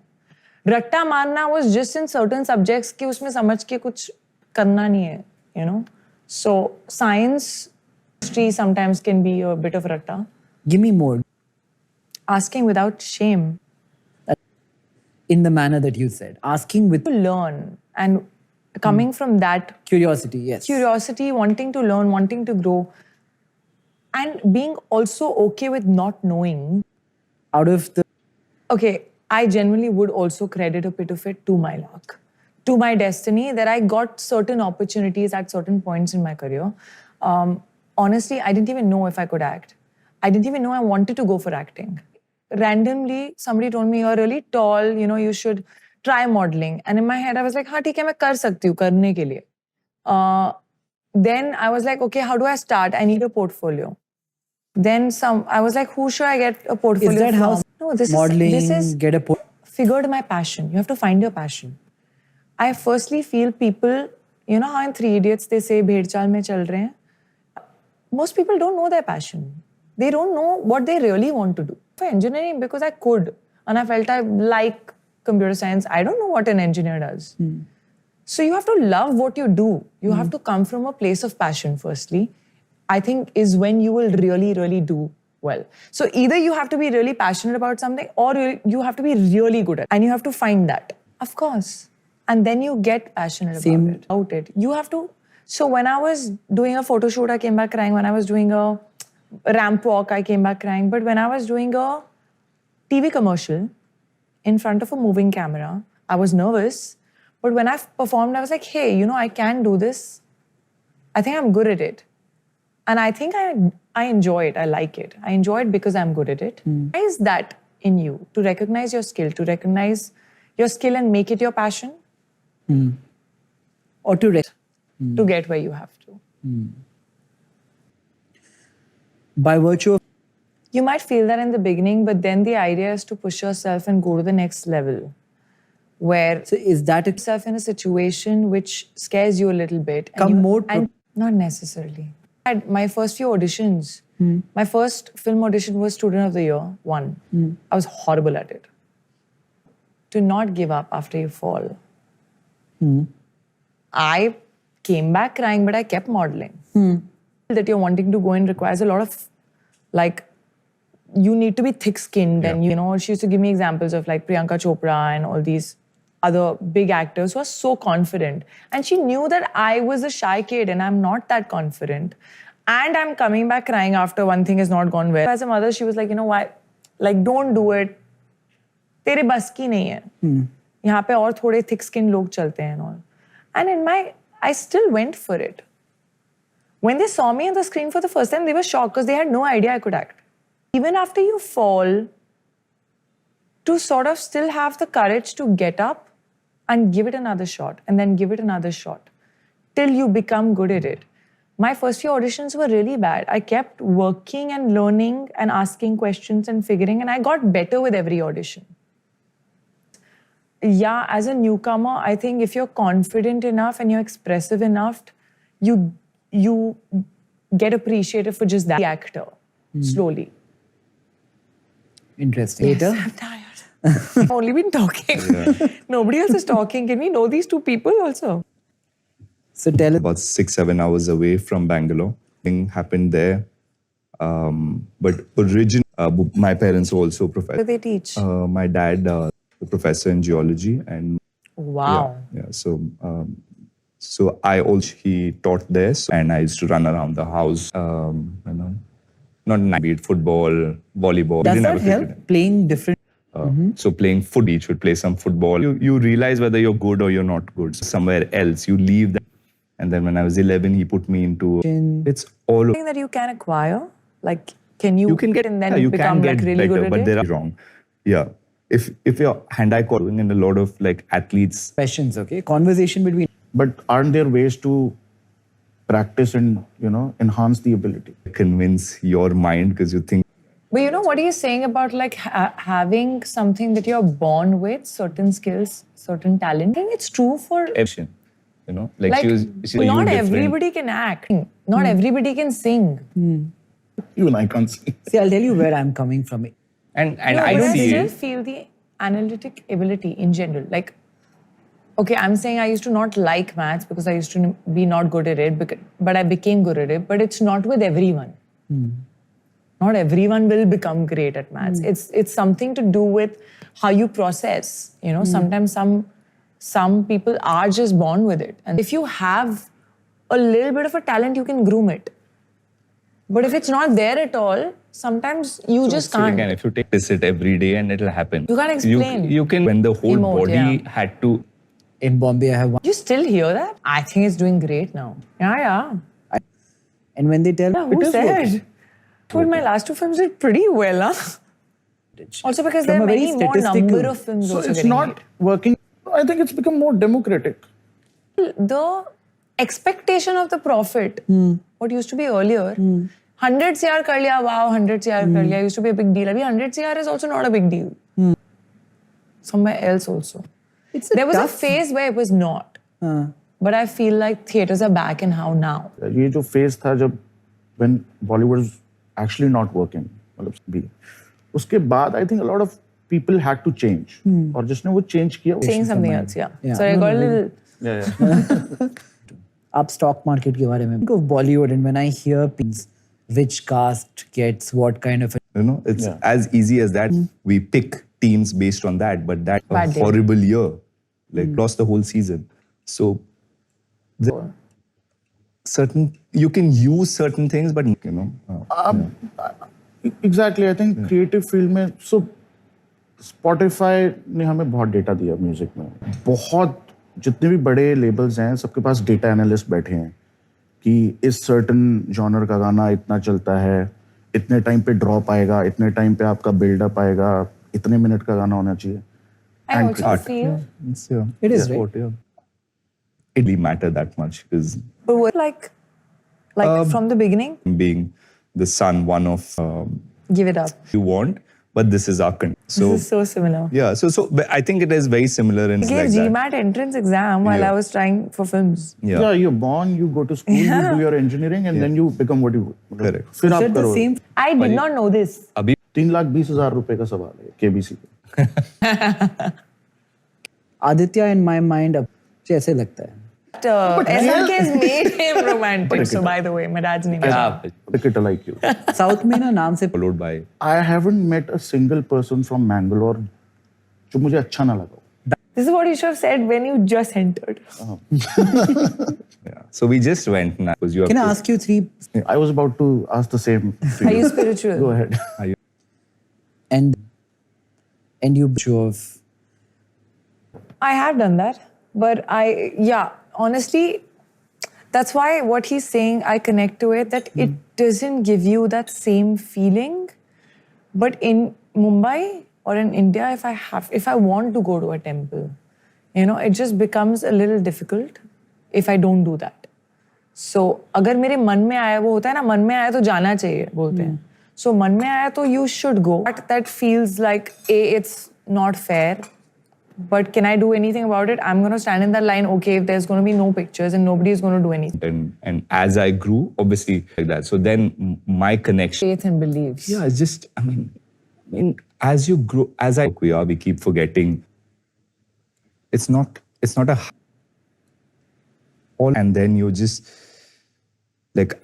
Speaker 2: रट्टा मारना was just in certain subjects कि उसमें समझ के कुछ करना नहीं है. You know. So science, history sometimes can be a bit of ratta.
Speaker 1: Give me more.
Speaker 2: Asking without shame.
Speaker 1: In the manner that you said. Asking with
Speaker 2: To learn and coming from that
Speaker 1: curiosity, yes.
Speaker 2: curiosity, wanting to learn, wanting to grow, and being also okay with not knowing.
Speaker 1: Out of the.
Speaker 2: Okay, I genuinely would also credit a bit of it to my luck, to my destiny, that I got certain opportunities at certain points in my career. Honestly, I didn't even know if I could act. I didn't even know I wanted to go for acting. Randomly, somebody told me, you're really tall, you know, you should try modeling. And in my head, I was like, हाँ ठीक है, मैं कर सकती हूँ करने के लिए. Then I was like, okay, how do I start? I need a portfolio. Then I was like, who should I get a portfolio
Speaker 1: Is that
Speaker 2: from?
Speaker 1: how
Speaker 2: No, this
Speaker 1: modeling,
Speaker 2: is
Speaker 1: get a
Speaker 2: figured my passion. You have to find your passion. I firstly feel people, you know how in Three Idiots they say bhed chal mein chal rahe hain? Most people don't know their passion. They don't know what they really want to do. For engineering, because I could, and I felt I like computer science. I don't know what an engineer does. So you have to love what you do. You have to come from a place of passion, firstly. I think is when you will really, really do well. So either you have to be really passionate about something or you have to be really good at it. And you have to find that. Of course. And then you get passionate about it. You have to. So when I was doing a photo shoot, I came back crying. When I was doing a ramp walk, I came back crying. But when I was doing a TV commercial in front of a moving camera, I was nervous. But when I performed, I was like, hey, you know, I can do this. I think I'm good at it. And I think I enjoy it. I like it. I enjoy it because I'm good at it. Why is that in you? To recognize your skill, and make it your passion?
Speaker 1: Or to
Speaker 2: to get where you have to.
Speaker 1: By virtue of.
Speaker 2: You might feel that in the beginning, but then the idea is to push yourself and go to the next level. Where
Speaker 1: So is that
Speaker 2: yourself in a situation which scares you a little bit. And not necessarily. I had my first few auditions. My first film audition was Student of the Year 1. I was horrible at it. To not give up after you fall. I came back crying, but I kept modeling. That you're wanting to go in requires a lot of, like, you need to be thick-skinned. And, you know, she used to give me examples of, like, Priyanka Chopra and all these other big actors who are so confident. And she knew that I was a shy kid and I'm not that confident. And I'm coming back crying after one thing has not gone well. As a mother, she was like, you know why? Like, don't do it. तेरे बस की नहीं है. यहाँ पे और थोड़े thick-skinned लोग चलते हैं and all. And I still went for it. When they saw me on the screen for the first time, they were shocked because they had no idea I could act. Even after you fall, to sort of still have the courage to get up and give it another shot and then give it another shot till you become good at it. My first few auditions were really bad. I kept working and learning and asking questions and figuring, and I got better with every audition. Yeah, as a newcomer, I think if you're confident enough and you're expressive enough, you get appreciated for just that actor slowly.
Speaker 1: Interesting.
Speaker 2: Yes,
Speaker 1: Later?
Speaker 2: I'm tired. I've only been talking. Nobody else is talking. Can we know these two people also?
Speaker 1: So tell us.
Speaker 3: About 6-7 hours away from Bangalore. Thing happened there. But originally, my parents were also
Speaker 2: What do
Speaker 3: professors.
Speaker 2: they teach?
Speaker 3: My dad, a professor in geology, and
Speaker 2: Wow.
Speaker 3: yeah. So I also he taught there, and I used to run around the house. Not be it football, volleyball. We
Speaker 1: Does
Speaker 3: didn't
Speaker 1: that
Speaker 3: have a
Speaker 1: help?
Speaker 3: cricket.
Speaker 1: Playing different.
Speaker 3: So playing football, each would play some football. You realize whether you're good or you're not good. Somewhere else, you leave that. And then when I was 11, he put me into. It's all.
Speaker 2: Something that you can acquire, like can you
Speaker 3: You can get
Speaker 2: and then
Speaker 3: you
Speaker 2: become
Speaker 3: can get
Speaker 2: like really
Speaker 3: better,
Speaker 2: good at
Speaker 3: but
Speaker 2: it?
Speaker 3: they're wrong. Yeah, if you're hand-eye coordinating, and a lot of like athletes.
Speaker 1: Questions, okay? Conversation between.
Speaker 4: But aren't there ways to practice and, enhance the ability?
Speaker 3: Convince your mind because you think
Speaker 2: But you know what he's saying about like having something that you're born with, certain skills, certain talent. I think it's true for
Speaker 3: everything,
Speaker 2: like
Speaker 3: she was
Speaker 2: not everybody can act, not everybody can sing.
Speaker 4: Even I can't see.
Speaker 1: See, I'll tell you where I'm coming from.
Speaker 3: and
Speaker 2: No,
Speaker 3: I
Speaker 2: but I
Speaker 3: see
Speaker 2: still
Speaker 3: it.
Speaker 2: feel the analytic ability in general. Like, okay, I'm saying I used to not like maths because I used to be not good at it, but I became good at it. But it's not with everyone. Not everyone will become great at maths. It's something to do with how you process. Sometimes some people are just born with it, and if you have a little bit of a talent, you can groom it. But if it's not there at all, sometimes you just
Speaker 3: So
Speaker 2: can't.
Speaker 3: again, if you take this it every day and it'll happen.
Speaker 2: You can't explain.
Speaker 3: You can when the whole
Speaker 2: Emote,
Speaker 3: body
Speaker 2: yeah.
Speaker 3: had to.
Speaker 1: In Bombay, I have one.
Speaker 2: You still hear that? I think it's doing great now. Yeah.
Speaker 1: And when they tell
Speaker 2: Yeah,
Speaker 1: it
Speaker 2: who
Speaker 1: is working.
Speaker 2: said? Well, my last two films did pretty well, huh? Also because there
Speaker 1: From
Speaker 2: are
Speaker 1: a very
Speaker 2: many more
Speaker 1: statistical-
Speaker 2: number of films
Speaker 4: So
Speaker 2: also
Speaker 4: it's
Speaker 2: getting
Speaker 4: not working. I think it's become more democratic.
Speaker 2: made. The expectation of the profit, what used to be earlier, 100 CR kar liya, wow, 100 CR kar liya, used to be a big deal. Abhi 100 CR is also not a big deal. Somewhere else also. There was a phase where it was not. But I feel like theatres are back in how now.
Speaker 4: ये जो phase था जब when Bollywood was actually not working, मतलब भी उसके बाद I think a lot of people had to change और जिसने वो change किया
Speaker 2: Saying something else, yeah.
Speaker 1: Yeah.
Speaker 2: Sorry, I got a little...
Speaker 4: yeah.
Speaker 1: आप stock market के बारे में. Think of Bollywood, and when I hear things, which cast gets what kind of.
Speaker 3: It's as easy as that. We pick teams based on that, but that
Speaker 2: Bad day.
Speaker 3: horrible year, like lost the whole season. So you can use certain things, but
Speaker 4: Exactly. I think creative field में so Spotify ने हमें बहुत data दिया music में. बहुत जितने भी बड़े लेबल्स हैं सबके पास डेटा एनालिस्ट बैठे हैं कि इस सर्टन जॉनर का गाना इतना चलता है, इतने टाइम पे ड्रॉप आएगा, इतने टाइम पे आपका बिल्डअप आएगा, इतने मिनट का गाना होना चाहिए.
Speaker 2: I also feel...
Speaker 1: It is, right?
Speaker 3: sport, yeah. It really matter that much because
Speaker 2: But what, like from the beginning,
Speaker 3: being the son, one of
Speaker 2: give it up.
Speaker 3: you want, but this is our country. So
Speaker 2: This is so similar.
Speaker 3: yeah, so but I think it is very similar in
Speaker 2: I gave
Speaker 3: like that.
Speaker 2: GMAT entrance exam while
Speaker 3: Yeah.
Speaker 2: I was trying for films.
Speaker 4: Yeah, you're born, you go to school, you do your engineering, and then you become what you.
Speaker 3: Correct.
Speaker 4: फिर
Speaker 1: Is
Speaker 4: आप
Speaker 1: that the
Speaker 4: करो.
Speaker 1: same?
Speaker 2: I did not know this.
Speaker 3: Abhi
Speaker 4: 3,20,000 रुपए का सवाल है KBC पे.
Speaker 1: Aditya in my mind, अब ऐसे लगता है.
Speaker 2: SLK has made him romantic. So by the way, my dad's name is...
Speaker 4: Cricket like you.
Speaker 1: South में ना नाम से
Speaker 3: followed by
Speaker 4: I haven't met a single person from Mangalore जो मुझे अच्छा ना लगा.
Speaker 2: This is what you should have said when you just entered.
Speaker 3: yeah. So we just went now because you have
Speaker 1: Can I
Speaker 3: to-
Speaker 1: ask you three?
Speaker 4: I was about to ask the same.
Speaker 2: Are you spiritual?
Speaker 4: Go ahead.
Speaker 1: And you show of.
Speaker 2: I have done that. But honestly, that's why what he's saying, I connect to it, that it doesn't give you that same feeling. But in Mumbai or in India, if I want to go to a temple, You know, it just becomes a little difficult if I don't do that. So अगर मेरे मन में आया, वो होता है ना, मन में आया तो जाना चाहिए बोलते हैं. So मन में आया तो you should go. That feels like it's not fair. But can I do anything about it? I'm going to stand in that line, okay, if there's going to be no pictures and nobody is going to do anything.
Speaker 3: And as I grew, obviously, like that. So then my connection.
Speaker 2: Faith and beliefs.
Speaker 3: Yeah, it's just, I mean, as you grow, as we keep forgetting. It's not a. And then you just, like,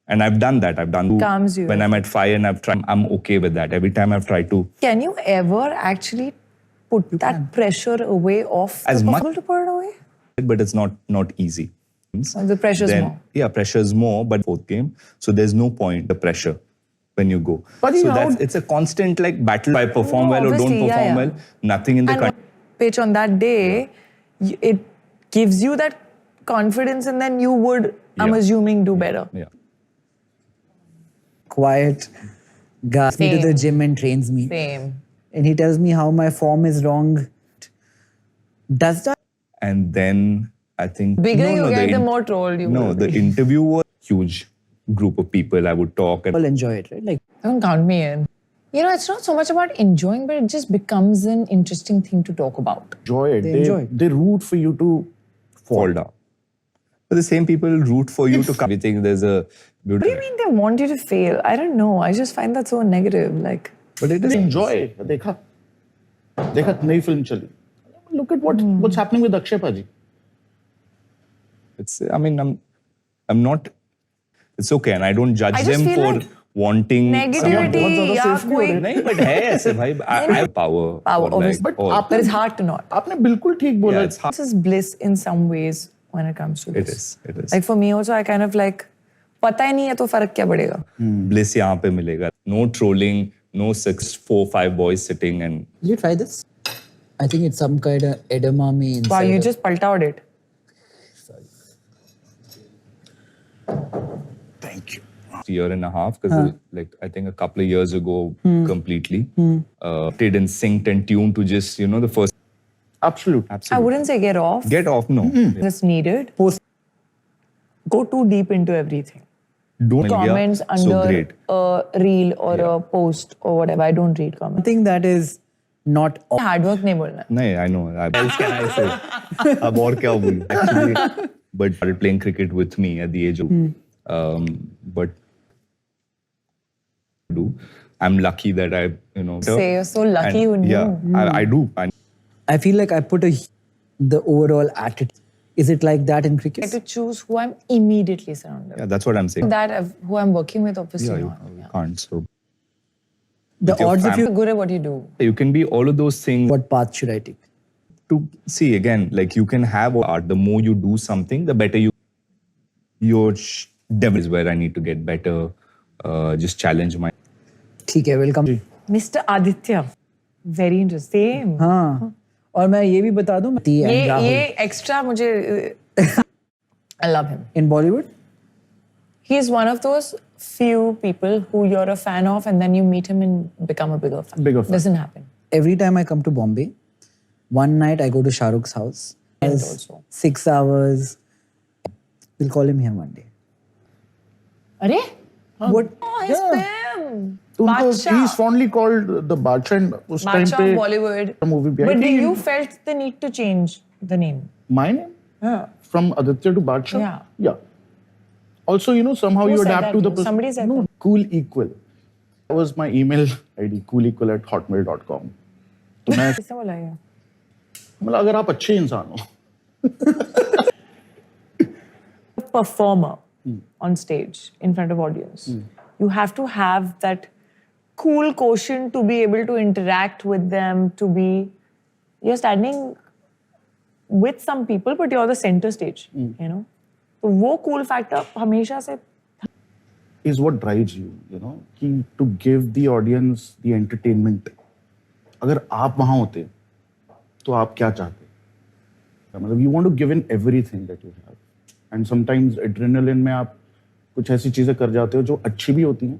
Speaker 3: and I've done that. I've done.
Speaker 2: Calms you.
Speaker 3: When I'm at 5 and I'm okay with that. Every time I've tried to.
Speaker 2: Can you ever actually put that pressure away off
Speaker 3: As
Speaker 2: the
Speaker 3: much
Speaker 2: possible to put it away?
Speaker 3: But it's not easy.
Speaker 2: The pressure's
Speaker 3: Then,
Speaker 2: more.
Speaker 3: Yeah, pressure's more, but fourth game. So there's no point, the pressure, when you go.
Speaker 4: But
Speaker 3: so it's a constant like battle. I perform well or don't
Speaker 2: obviously,
Speaker 3: perform
Speaker 2: yeah.
Speaker 3: well. Nothing in the
Speaker 2: And pitch on that day, it gives you that confidence and then you would, I'm
Speaker 3: Yeah.
Speaker 2: assuming, do better.
Speaker 3: Yeah.
Speaker 1: Quiet guy me to the
Speaker 2: Same.
Speaker 1: gym and trains me.
Speaker 2: Same.
Speaker 1: And he tells me how my form is wrong. Does that?
Speaker 3: And then I think
Speaker 2: Bigger you get, the more trolled you
Speaker 3: No,
Speaker 2: will
Speaker 3: the
Speaker 2: be.
Speaker 3: interview was huge group of people. I would talk and
Speaker 1: People enjoy it, right? Like,
Speaker 2: Don't count me in. You know, it's not so much about enjoying, but it just becomes an interesting thing to talk about.
Speaker 4: Enjoy it.
Speaker 1: They enjoy it.
Speaker 4: They root for you to
Speaker 3: fall down. But the same people root for you to come. We think there's a
Speaker 2: What do you mean they want you to fail? I don't know. I just find that so negative. Like,
Speaker 3: But it is
Speaker 4: enjoy. देखा नई film चली. Look at what's happening with Akshay Paji.
Speaker 3: It's. I mean, I'm not. It's okay, and I don't judge
Speaker 2: I just
Speaker 3: them
Speaker 2: feel
Speaker 3: for
Speaker 2: like
Speaker 3: wanting.
Speaker 2: negativity, yeah, कोई
Speaker 3: नहीं, but है ऐसे भाई. I have power.
Speaker 2: Power,
Speaker 3: or
Speaker 2: obviously.
Speaker 3: like,
Speaker 4: But
Speaker 3: or-
Speaker 4: आप-
Speaker 2: but it's hard to not.
Speaker 4: आपने बिल्कुल ठीक बोला.
Speaker 3: yeah, it's hard.
Speaker 2: This is bliss in some ways when it comes to
Speaker 3: It
Speaker 2: this.
Speaker 3: is. It is.
Speaker 2: Like for me also, I kind of like, पता ही नहीं है तो फर्क क्या पड़ेगा?
Speaker 3: Bliss यहाँ पे मिलेगा. No trolling. No 6, 4, 5 boys sitting and.
Speaker 1: did you try this? I think it's some kind of edamame inside.
Speaker 2: Wow, you
Speaker 1: of-
Speaker 2: just paltawed it.
Speaker 4: Thank you.
Speaker 3: Year and a half because like I think a couple of years ago completely did and synced and tuned to just the first
Speaker 4: Absolute.
Speaker 2: I wouldn't say get off.
Speaker 3: get off no
Speaker 2: It's needed. Go too deep into everything.
Speaker 3: don't
Speaker 2: Comments
Speaker 3: so
Speaker 2: under
Speaker 3: great
Speaker 2: a reel or a post or whatever. I don't read comments.
Speaker 1: Something that is not off.
Speaker 2: Hard work नहीं बोलना.
Speaker 3: no I know what else can I say अब और क्या बोलूं actually but started playing cricket with me at the age of but I'm lucky that I
Speaker 2: Say you're so lucky you knew.
Speaker 3: yeah I do
Speaker 1: I feel like I put the overall attitude. Is it like that in
Speaker 2: I
Speaker 1: cricket?
Speaker 2: get to choose who I'm immediately surrounded
Speaker 3: yeah that's what I'm saying
Speaker 2: with. Who I'm working with, obviously
Speaker 3: yeah
Speaker 2: not.
Speaker 3: you can't so
Speaker 1: The
Speaker 3: with your
Speaker 1: odds if
Speaker 3: fam-
Speaker 1: you.
Speaker 2: You're good at what you do.
Speaker 3: you can be all of those things
Speaker 1: What path should I take?
Speaker 3: to see again like you can have art the more you do something the better your devil is where I need to get better just challenge my
Speaker 1: ठीक है, welcome.
Speaker 2: Mr. Aditya. Very interesting.
Speaker 1: हाँ. और मैं ये भी बता दूं.
Speaker 2: ये extra मुझे I love him.
Speaker 1: In Bollywood.
Speaker 2: He is one of those few people who you're a fan of and then you meet him and become a bigger fan.
Speaker 4: Bigger fan.
Speaker 2: Doesn't happen.
Speaker 1: Every time I come to Bombay, one night I go to Shah Rukh's house.
Speaker 2: And
Speaker 1: It's
Speaker 2: also.
Speaker 1: 6 hours. We'll call him here one day.
Speaker 2: अरे?
Speaker 1: What?
Speaker 2: Oh, his film.
Speaker 4: उनको
Speaker 2: Badshah.
Speaker 4: he's fondly called the Badshah and उस time
Speaker 2: Badshah
Speaker 4: पे
Speaker 2: of Bollywood.
Speaker 4: movie भी आई
Speaker 2: But
Speaker 4: थी.
Speaker 2: you felt the need to change the name.
Speaker 4: My name?
Speaker 2: Yeah.
Speaker 4: From Aditya to Badshah?
Speaker 2: Yeah.
Speaker 4: Yeah. Also, somehow
Speaker 2: Who
Speaker 4: you
Speaker 2: said
Speaker 4: adapt
Speaker 2: that
Speaker 4: to the
Speaker 2: to you?
Speaker 4: person.
Speaker 2: Somebody said
Speaker 4: no,
Speaker 2: that.
Speaker 4: Cool Equal. That was my email ID, coolequal@hotmail.com. तो मैं
Speaker 2: किसने बोला ये?
Speaker 4: मतलब अगर आप अच्छे इंसान हो
Speaker 2: Performer on stage in front of audience. You have to have that cool quotient to be able to interact with them, to be you're standing with some people but you're the center stage, तो वो cool factor हमेशा से
Speaker 4: is what drives you, कि to give the audience the entertainment. अगर आप वहाँ होते तो आप क्या चाहते? मतलब you want to give in everything that you have. And sometimes adrenaline में आप कुछ ऐसी चीजें कर जाते हो जो अच्छी भी होती हैं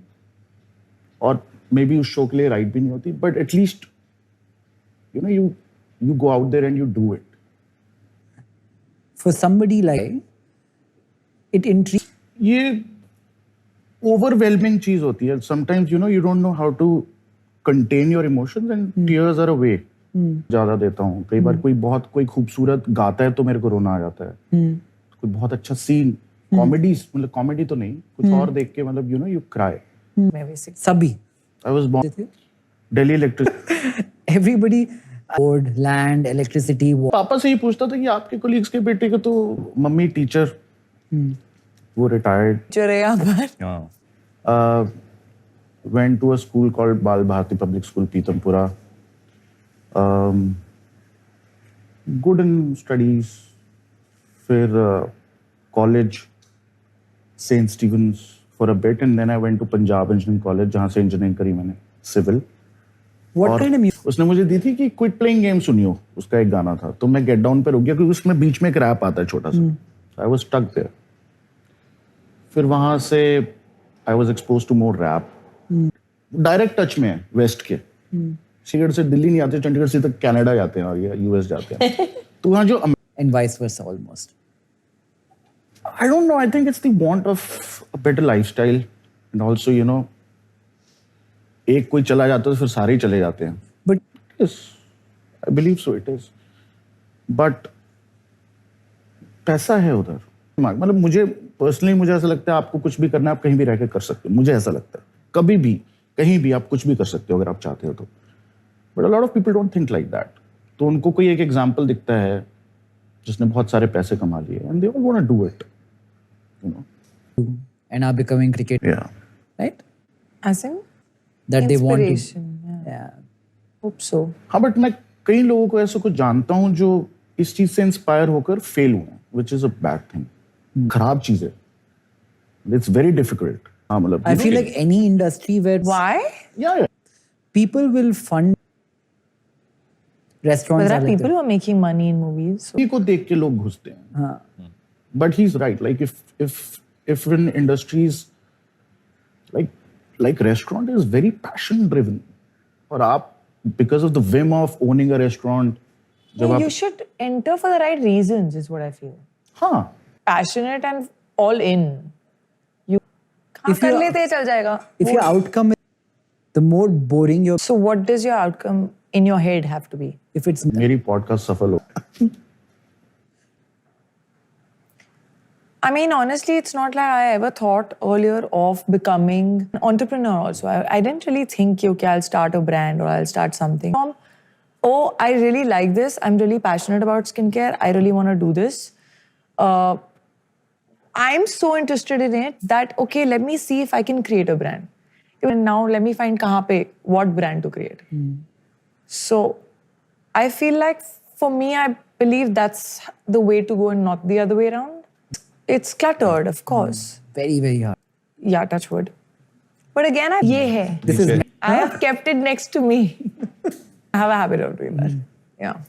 Speaker 4: और मे बी उस शो के लिए राइट भी नहीं होती, but at least you go out there and you do it.
Speaker 1: for somebody like it intrigues.
Speaker 4: ये overwhelming चीज होती है. Sometimes you don't know how to contain your emotions and tears are a way. ज्यादा देता हूँ. कई बार कोई खूबसूरत गाता है तो मेरे को रोना आ जाता है. कोई बहुत अच्छा सीन कॉमेडीज मतलब कॉमेडी तो नहीं कुछ और देख के मतलब you cry.
Speaker 1: Sabhi.
Speaker 4: I was born Delhi electricity.
Speaker 1: Everybody board, land, electricity.
Speaker 4: पापा से ही पूछता था कि आपके कोलीग्स के बेटे को तो मम्मी टीचर वो रिटायर्ड.
Speaker 2: चुरैया पर.
Speaker 4: Went to a school called Bal Bharati Public School, Pitampura. Good in studies. फिर college, St. Stephen's for a bit, and then I went to Punjab Engineering College, जहाँ से engineering करी मैंने, civil.
Speaker 1: What kind of music?
Speaker 4: उसने मुझे दी थी कि quit playing games सुनियो, उसका एक गाना था, तो मैं get down पे रुक गया क्योंकि उसमें बीच में एक रैप आता है छोटा सा. I was stuck there. फिर वहाँ से I was exposed to more rap. Direct touch में है वेस्ट के. चंडीगढ़ से दिल्ली नहीं आते, चंडीगढ़ से तक कनाडा जाते हैं और या यूएस जाते हैं. तो वहाँ जो
Speaker 1: And vice versa almost.
Speaker 4: I don't know. I think it's the want of a better lifestyle, and also एक कोई चला जाता है तो फिर सारे ही चले जाते हैं.
Speaker 1: But
Speaker 4: yes, I believe so. It is. But पैसा है उधर. मतलब मुझे पर्सनली मुझे ऐसा लगता है आपको कुछ भी करना है आप कहीं भी रह के कर सकते हो. मुझे ऐसा लगता है कभी भी कहीं भी आप कुछ भी कर सकते हो अगर आप चाहते हो तो. But a lot of people don't think like that. तो उनको कोई एक एग्जाम्पल दिखता है जिसने बहुत सारे पैसे कमा लिए and they all want to do it.
Speaker 1: and are becoming cricket,
Speaker 4: Yeah.
Speaker 1: right?
Speaker 2: As in
Speaker 1: That they want to.
Speaker 2: inspiration. Yeah. Hope so.
Speaker 4: हाँ बट मैं कई लोगों को ऐसे कुछ जानता हूँ जो इस चीज से इंस्पायर होकर फेल हुए, which is a bad thing. खराब चीज है. It's very difficult. हाँ मतलब.
Speaker 1: I feel like any industry where
Speaker 2: Why?
Speaker 4: Yeah.
Speaker 1: people will fund
Speaker 2: But
Speaker 1: restaurants.
Speaker 2: there
Speaker 1: are
Speaker 2: are
Speaker 1: like
Speaker 2: people who are making money in movies. So.
Speaker 4: को देख के लोग घुसते हैं. But he's right. Like if in industries like restaurant is very passion driven, और आप because of the whim of owning a restaurant, जब
Speaker 2: You
Speaker 4: आप
Speaker 2: should enter for the right reasons, is what I feel.
Speaker 4: हाँ
Speaker 2: Passionate and all in. You
Speaker 1: If
Speaker 2: कर
Speaker 1: you-
Speaker 2: लेते हैं, चल जाएगा.
Speaker 1: if your outcome is, the more boring your,
Speaker 2: So what does your outcome in your head have to be?
Speaker 1: if it's
Speaker 4: मेरी podcast सफल हो.
Speaker 2: I mean, honestly, it's not like I ever thought earlier of becoming an entrepreneur also. I didn't really think, okay, I'll start a brand or I'll start something. Oh, I really like this. I'm really passionate about skincare. I really want to do this. I'm so interested in it that, okay, let me see if I can create a brand. And now let me find what brand to create. So I feel like for me, I believe that's the way to go and not the other way around. It's cluttered, of course.
Speaker 1: very, very hard.
Speaker 2: Yeah, touch wood. But again, ये है.
Speaker 1: This is
Speaker 2: I have kept it next to me. I have a habit of doing that. Yeah.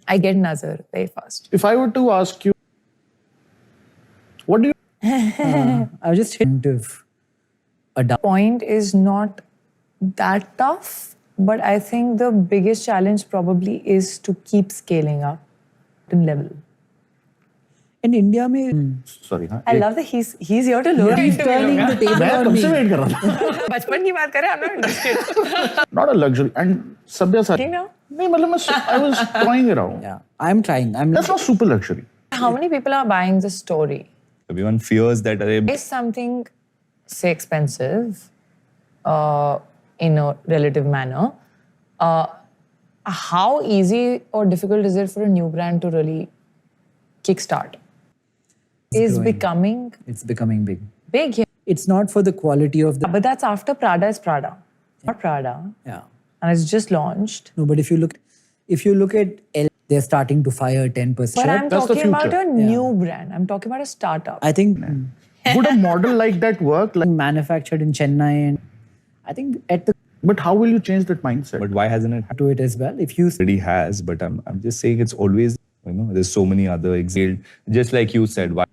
Speaker 2: I get nazar very fast.
Speaker 4: If I were to ask you, what do you?
Speaker 1: I was just attentive.
Speaker 2: Point is not that tough, but I think the biggest challenge probably is to keep scaling up in level.
Speaker 1: In India में
Speaker 4: Sorry, हाँ.
Speaker 2: I love that he's here to learn.
Speaker 1: he's turning the table
Speaker 4: मैं
Speaker 1: on
Speaker 4: कब
Speaker 1: me.
Speaker 4: से wait कर रहा था.
Speaker 2: बचपन की बात करें, I'm not interested.
Speaker 4: Not a luxury and सभ्य सारी.
Speaker 2: You know?
Speaker 4: नहीं मतलब मैं I was toying around.
Speaker 1: Yeah, I'm trying.
Speaker 4: That's not super luxury.
Speaker 2: How many people are buying this story?
Speaker 3: Everyone fears that
Speaker 2: Is something, say, expensive in a relative manner, how easy or difficult is it for a new brand to really kickstart? Is
Speaker 1: growing.
Speaker 2: becoming
Speaker 1: It's becoming big.
Speaker 2: big, yeah.
Speaker 1: It's not for the quality of the.
Speaker 2: But that's after Prada is Prada. Not Prada.
Speaker 1: Yeah.
Speaker 2: And it's just launched.
Speaker 1: No, but if you look at L, they're starting to fire 10%.
Speaker 2: But I'm
Speaker 4: That's the
Speaker 2: talking about
Speaker 4: future.
Speaker 2: a new brand. I'm talking about a startup.
Speaker 1: I think
Speaker 4: Would a model like that work? Like,
Speaker 1: manufactured in Chennai, and I think at the
Speaker 4: but how will you change that mindset?
Speaker 3: but why hasn't it happened?
Speaker 1: to it as well. If you
Speaker 3: Already has, but I'm just saying it's always, there's so many other exhaled, just like you said, why?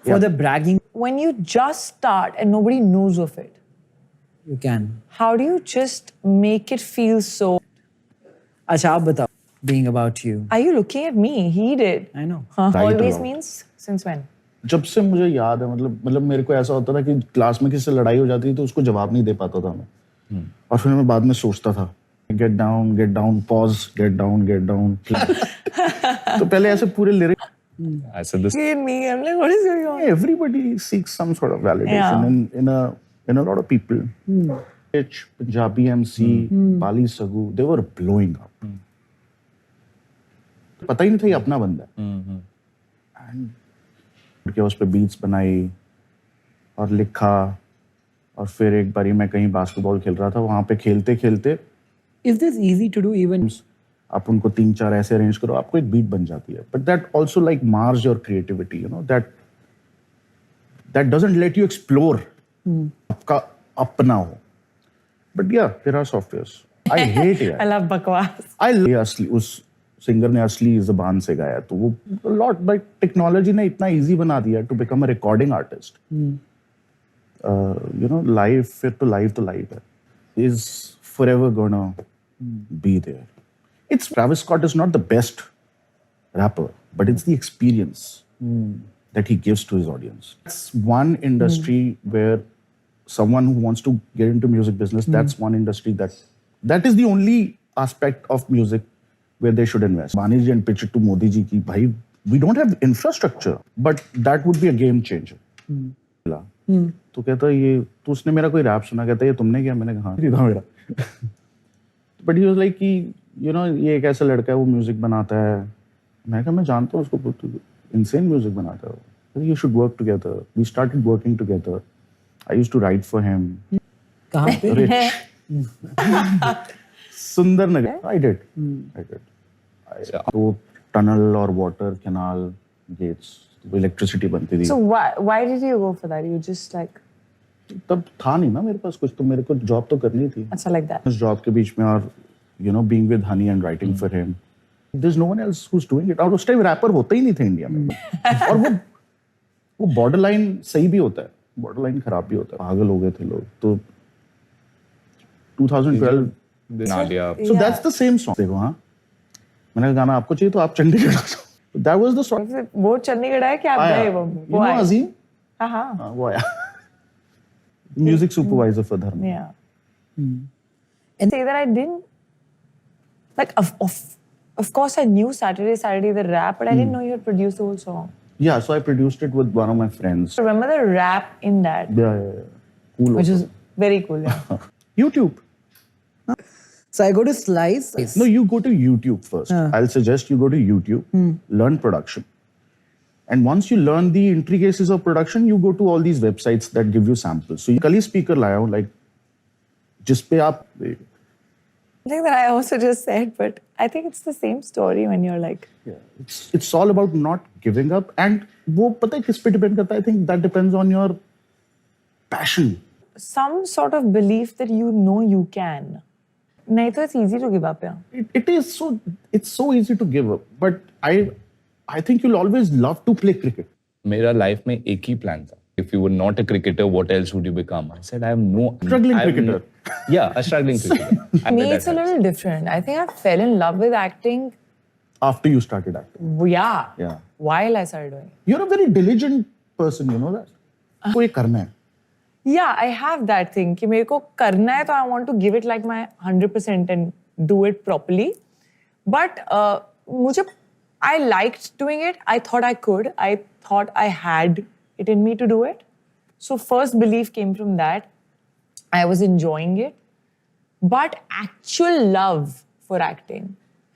Speaker 1: for the bragging,
Speaker 2: When you just start and nobody knows of it,
Speaker 1: you can.
Speaker 2: how do you just make it feel so?
Speaker 1: अच्छा आप बताओ being about you.
Speaker 2: Are you looking at me? He did.
Speaker 1: I know.
Speaker 4: Right
Speaker 2: Always
Speaker 4: about.
Speaker 2: means since when?
Speaker 4: जब से मुझे याद है मतलब मेरे को ऐसा होता था कि क्लास में किसी से लड़ाई हो जाती थी तो उसको जवाब नहीं दे पाता था मैं और फिर मैं बाद में सोचता था get down pause get down तो पहले ऐसे पूरे lyrics
Speaker 3: I said this.
Speaker 2: Look at me. I'm like, what is going on?
Speaker 4: everybody seeks some sort of validation in a lot of people. Punjabi MC, Bali Sagu, they were blowing up. पता ही नहीं था ये अपना बंदा है. And उस पे beats बनाई और लिखा और फिर एक बारी मैं कहीं बास्केटबॉल खेल रहा था वहां पे खेलते खेलते
Speaker 1: Is this easy to do even?
Speaker 4: आप उनको 3-4 ऐसे अरेंज करो आपको एक बीट बन जाती है but that also like mars your creativity you know that doesn't let you explore आपका अपना हो but yeah there are softwares I hate it
Speaker 2: I love bakwas.
Speaker 4: I असली उस सिंगर ने असली जुबान से गाया तो वो लॉट बाय टेक्नोलॉजी ने इतना इजी बना दिया to become a recording artist you know live फिर तो लाइव है is forever gonna be there. Travis Scott is not the best rapper, but it's the experience that he gives to his audience. It's one industry where someone who wants to get into music business, that's one industry that is the only aspect of music where they should invest. Baniji and pitch it to Modi ji ki, bhai, we don't have infrastructure, but that would be a game changer. तो कहता ये तो उसने मेरा कोई rap सुना कहता ये तुमने किया मैंने कहा हाँ था मेरा बट ही वाज लाइक कि यू नो ये एक ऐसा लड़का है वो म्यूजिक बनाता है मैं कहा मैं जानता हूँ उसको इनसेन म्यूजिक बनाता है you should work together we started working together I used to write for him
Speaker 1: कहाँ पे?
Speaker 4: सुंदर नगर आई डिड तो टनल और वाटर कैनाल गेट्स इलेक्ट्रिसिटी बनती थी
Speaker 2: So why did you go for that? You just like
Speaker 4: तब था नहीं ना मेरे पास कुछ तो मेरे को जॉब तो करनी थी
Speaker 2: अच्छा like that.
Speaker 4: उस जॉब के बीच में और you know being with honey and writing for him there is no one else who is doing it और उस टाइम रैपर होते ही नहीं थे इंडिया में और वो बॉर्डर लाइन सही भी होता है बॉर्डर लाइन खराब भी होता है पागल हो गए थे लोग तो 2012
Speaker 3: Nadia.
Speaker 4: so that's the same song देखो हाँ मैंने कहा गाना आपको चाहिए तो आप चंडीगढ़ आ जाओ that was the song
Speaker 2: वो चंडीगढ़ है कि आप गए वो
Speaker 4: you know Azim
Speaker 2: हाँ
Speaker 4: वो आया म्यूजिक सुपरवाइजर फॉर धर्म
Speaker 2: yeah. And say that I didn't like of course I knew Saturday the rap but I didn't know you had produced the whole song.
Speaker 4: yeah so I produced it with one of my friends
Speaker 2: Remember the rap in that?
Speaker 4: yeah cool
Speaker 2: Which
Speaker 4: also.
Speaker 2: is very cool. Yeah.
Speaker 4: YouTube
Speaker 1: So I go to Slice.
Speaker 4: no you go to YouTube first I'll suggest you go to YouTube learn production and once you learn the intricacies of production you go to all these websites that give you samples so कल ही speaker लाया हूँ like जिस पे आप
Speaker 2: I think that I also just said, but I think it's the same story when you're like,
Speaker 4: it's all about not giving up and वो पता है किस पे depend करता है I think that depends on your passion
Speaker 2: some sort of belief that you know you can. नहीं तो it's easy to give up, yeah.
Speaker 4: it's so easy to give up but I think you'll always love to play cricket
Speaker 3: मेरा life में एक ही plan था. If you were not a cricketer, what else would you become? I said, I have no...
Speaker 4: Struggling cricketer.
Speaker 3: Yeah, a struggling cricketer.
Speaker 2: For me, it's a little different. I think I fell in love with acting.
Speaker 4: After you started acting.
Speaker 2: Yeah. While I started doing it.
Speaker 4: You're a very diligent person, you know that? को ये करना है.
Speaker 2: Yeah, I have that thing कि मेरे को करना है तो I want to give it like my 100% and do it properly. But I liked doing it. I thought I could. I thought I had it in me to do it. So first belief came from that. I was enjoying it. But actual love for acting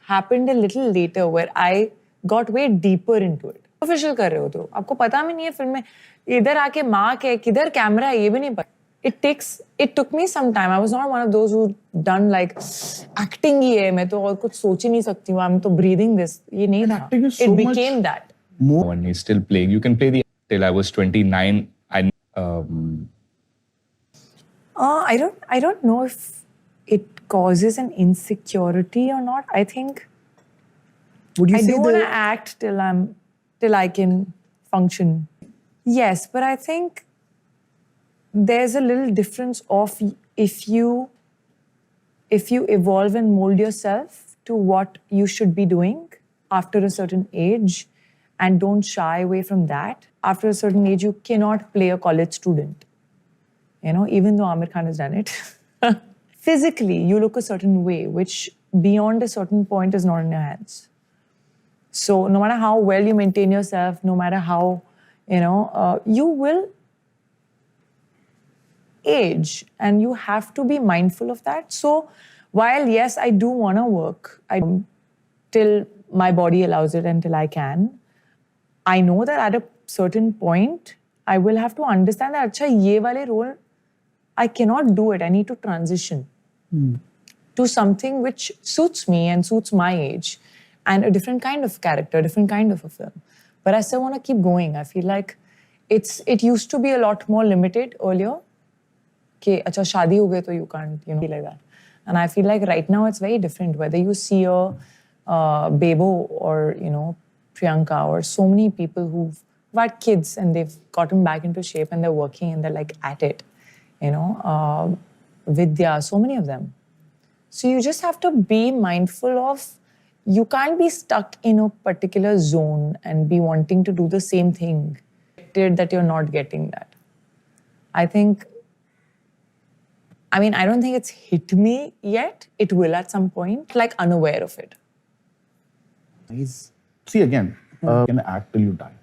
Speaker 2: happened a little later where I got way deeper into it. Official कर रहे हो तो आपको पता भी नहीं है film में इधर आके मार्क है किधर कैमरा है ये भी नहीं पता. It took me some time. I was not one of those who done like acting ही है मैं तो और कुछ सोच ही नहीं सकती हूँ. I'm तो breathing this. ये नहीं था. It became that.
Speaker 3: More. And he's still playing. You can play the till I was 29.
Speaker 2: I don't know if it causes an insecurity or not. I think
Speaker 1: Would you
Speaker 2: I
Speaker 1: say
Speaker 2: don't want to act till I can function. Yes, but I think there's a little difference of if you evolve and mold yourself to what you should be doing after a certain age and don't shy away from that. After a certain age, you cannot play a college student. You know, even though Amir Khan has done it. Physically, you look a certain way, which beyond a certain point is not in your hands. So no matter how well you maintain yourself, no matter how, you will age and you have to be mindful of that. So while, yes, I do want to work till my body allows it and till I can, I know that at a certain point, I will have to understand that, acha, ye wale role, I cannot do it. I need to transition to something which suits me and suits my age and a different kind of character, different kind of a film. But I still want to keep going. I feel like it used to be a lot more limited earlier. Ke, acha, shaadi ho gayi, to you can't, be like that. And I feel like right now it's very different. Whether you see a Bebo or, Priyanka or so many people who've had kids and they've gotten back into shape and they're working and they're like at it, Vidya, so many of them. So you just have to be mindful of, you can't be stuck in a particular zone and be wanting to do the same thing that you're not getting that. I don't think it's hit me yet. It will at some point, like unaware of it.
Speaker 4: See, again, can act till you die.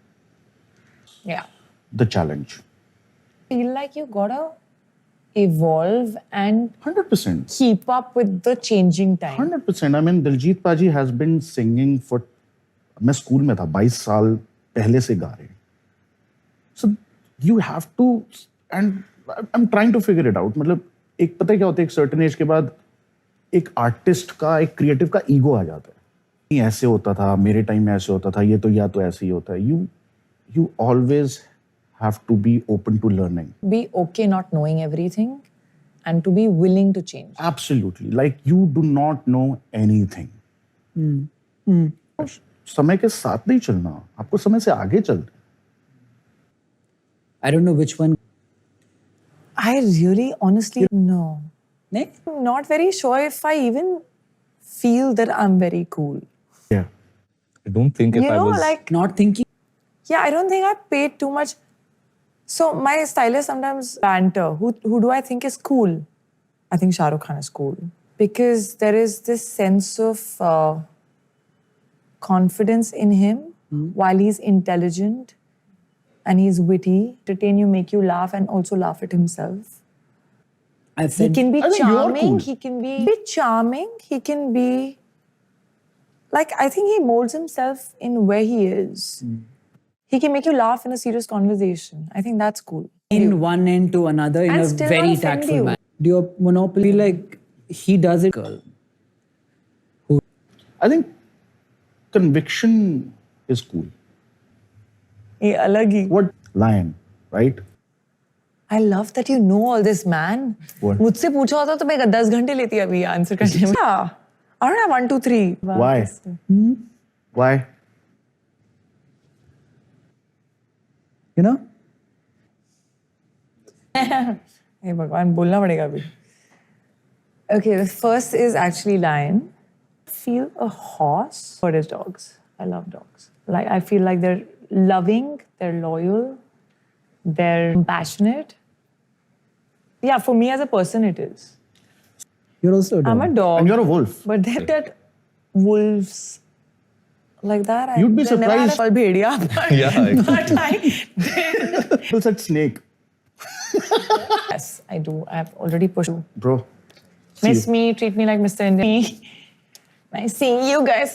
Speaker 2: Yeah.
Speaker 4: The challenge.
Speaker 2: Feel like you gotta evolve and
Speaker 4: 100%.
Speaker 2: keep up with the changing time.
Speaker 4: 100%. I mean, Diljit Paji has been singing for... मैं school में था, 22 साल पहले से गा रहे. So you have to... And I'm trying to figure it out. मतलब एक पता है क्या होता है, एक certain age के बाद एक artist का, एक creative का ego आ जाता है. ये ऐसे होता था, मेरे टाइम में ऐसे होता था, ये तो या तो ऐसे ही होता है. You always have to be open to learning.
Speaker 2: Be okay not knowing everything and to be willing to change.
Speaker 4: Absolutely. Like you do not know anything. समय के साथ नहीं चलना, आपको समय से आगे चलना.
Speaker 1: I don't know which one.
Speaker 2: I really honestly no.
Speaker 1: Ne?
Speaker 2: I'm not very sure if I even feel that I'm very cool.
Speaker 4: Yeah.
Speaker 3: I don't think if I was...
Speaker 1: Not thinking.
Speaker 2: Yeah, I don't think I paid too much. So my stylist sometimes banter. Who do I think is cool? I think Shah Rukh Khan is cool. Because there is this sense of confidence in him while he's intelligent and he's witty. Entertain you, make you laugh and also laugh at himself.
Speaker 1: I've said,
Speaker 2: He can be
Speaker 4: I think you're
Speaker 2: charming.
Speaker 4: cool.
Speaker 2: He can be charming. He can be... Like, I think he molds himself in where he is. He can make you laugh in a serious conversation. I think that's cool.
Speaker 1: in one end to another in
Speaker 2: And
Speaker 1: a
Speaker 2: still
Speaker 1: very
Speaker 2: not offend
Speaker 1: tactful
Speaker 2: you.
Speaker 1: manner. Do your Monopoly, like, he does it, girl.
Speaker 4: I think conviction is cool.
Speaker 2: Ye alag hi.
Speaker 4: What? Lion, right?
Speaker 2: I love that you know all this, man.
Speaker 4: What?
Speaker 2: मुझसे पूछा होता तो मैं 10 घंटे लेती अभी answer करने में. Yeah. I don't have 1, 2, 3.
Speaker 4: Why? Why?
Speaker 1: You know?
Speaker 2: हे भगवान बोलना पड़ेगा अभी. Okay, the first is actually lion. Feel a horse. What is dogs? I love dogs. Like I feel like they're loving, they're loyal, they're compassionate. Yeah, for me as a person, it is.
Speaker 1: You're also a dog.
Speaker 2: I'm a dog.
Speaker 4: And you're a wolf.
Speaker 2: But they're that wolves like that.
Speaker 4: You'd be
Speaker 2: they never had a
Speaker 4: surprised.
Speaker 2: bhediya, but,
Speaker 3: Yeah,
Speaker 2: but I did.
Speaker 4: People said snake.
Speaker 2: Yes, I do. I've already pushed you.
Speaker 4: Bro.
Speaker 2: Miss me, treat me like Mr. India. Nice seeing you guys.